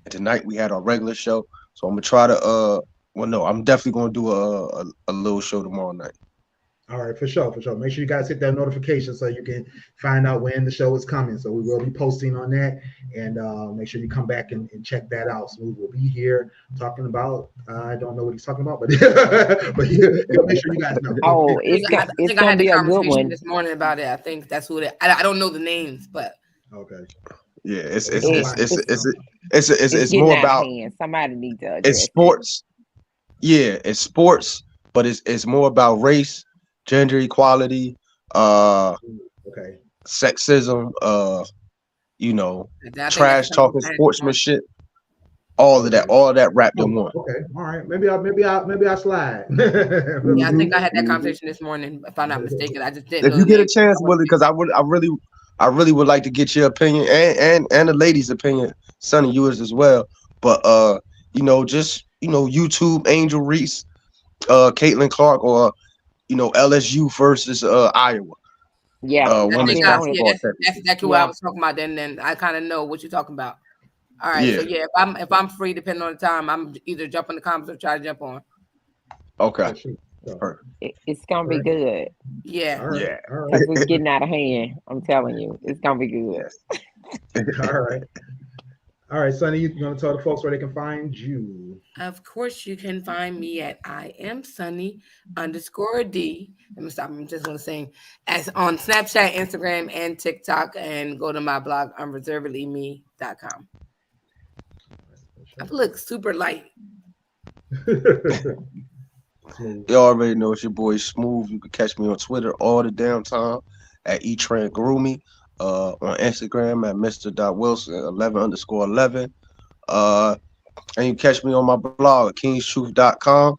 And tonight we had our regular show. So I'm gonna try to I'm definitely gonna do a little show tomorrow night. All right, for sure. Make sure you guys hit that notification so you can find out when the show is coming. So we will be posting on that, and make sure you come back and check that out. So we will be here talking about. I don't know what he's talking about, but but make sure you guys know. Oh, it's gonna be a good one this morning about it. I think that's what it. I don't know the names, but okay. Yeah, it's getting more out of about hand. Somebody needs to address it's sports. Yeah, it's sports, but it's more about race, gender equality, okay, sexism, trash talking, something sportsmanship, all of that wrapped in one. Okay, all right. Maybe I slide. Yeah, I think I had that conversation this morning. If I'm not mistaken, I just didn't. If you get a chance, Willie, because I really would like to get your opinion and the ladies' opinion, Sonny, yours as well. But just YouTube Angel Reese, Caitlin Clark, or LSU versus Iowa. Yeah, that's exactly what I was talking about. Then I kind of know what you're talking about. All right, so yeah, if I'm free, depending on the time, I'm either jump in the comments or try to jump on. Okay, it's gonna be good. Yeah, all right. Yeah, because it's getting out of hand. I'm telling you, it's gonna be good. All right, Sonny, you want to tell the folks where they can find you? Of course, you can find me at IamSunny_D. Let me stop. I'm just going to say as on Snapchat, Instagram, and TikTok, and go to my blog, unreservedlyme.com. I look super light. You already know it's your boy Smooth. You can catch me on Twitter all the damn time at eTrendGurumi. On Instagram at Mr.Wilson11_11. And you catch me on my blog at kingstruth.com.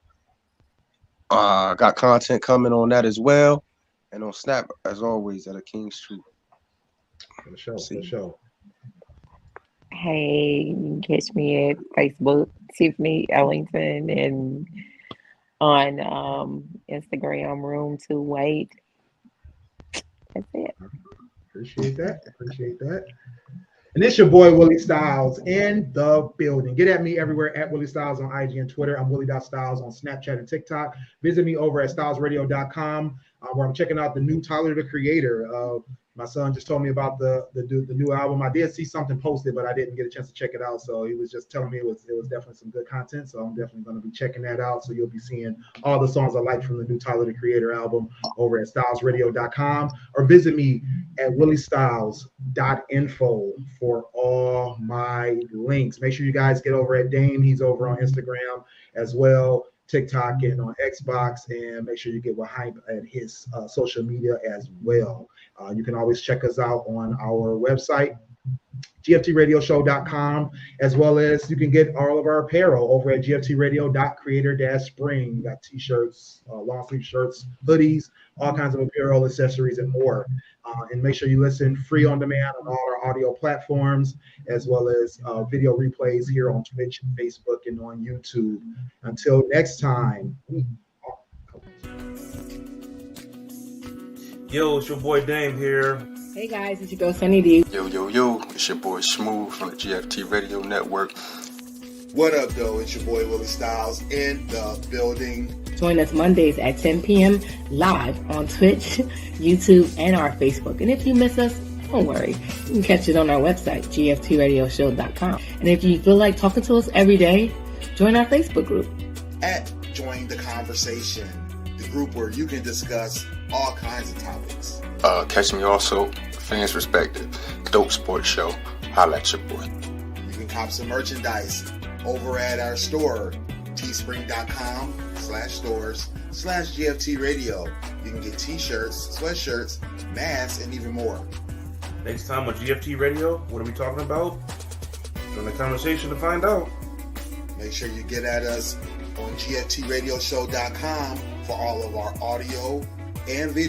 Got content coming on that as well. And on Snap, as always, at a King's Truth. For sure. Hey, you can catch me at Facebook, Tiffany Ellington, and on Instagram, Room28. That's it. Appreciate that. And it's your boy Willie Styles in the building. Get at me everywhere at Willie Styles on IG and Twitter. I'm Willie.Styles on Snapchat and TikTok. Visit me over at stylesradio.com where I'm checking out the new Tyler the Creator, My son just told me about the new album. I did see something posted, but I didn't get a chance to check it out. So he was just telling me it was definitely some good content. So I'm definitely going to be checking that out. So you'll be seeing all the songs I like from the new Tyler the Creator album over at stylesradio.com, or visit me at williestyles.info for all my links. Make sure you guys get over at Dame. He's over on Instagram as well, TikTok, and on Xbox, and make sure you get with Hype at his social media as well. You can always check us out on our website, gftradioshow.com, as well as you can get all of our apparel over at gftradio.creator-spring. We got t-shirts, long sleeve shirts, hoodies, all kinds of apparel, accessories, and more. And make sure you listen free on demand on all our audio platforms, as well as video replays here on Twitch, Facebook, and on YouTube. Until next time. Yo, it's your boy Dame here. Hey guys, it's your girl Sunny D. Yo, it's your boy Smooth from the GFT Radio Network. What up, though? It's your boy Willie Styles in the building. Join us Mondays at 10 p.m. live on Twitch, YouTube, and our Facebook. And if you miss us, don't worry. You can catch it on our website, gftradioshow.com. And if you feel like talking to us every day, join our Facebook group. At Join the Conversation, the group where you can discuss all kinds of topics. Catch me also, Fans Perspective, Dope Sports Show. Holla at your boy. You can cop some merchandise over at our store, teespring.com/stores/GFT Radio. You can get t-shirts, sweatshirts, masks, and even more. Next time on GFT Radio, what are we talking about? Join the conversation to find out. Make sure you get at us on gftradioshow.com for all of our audio and video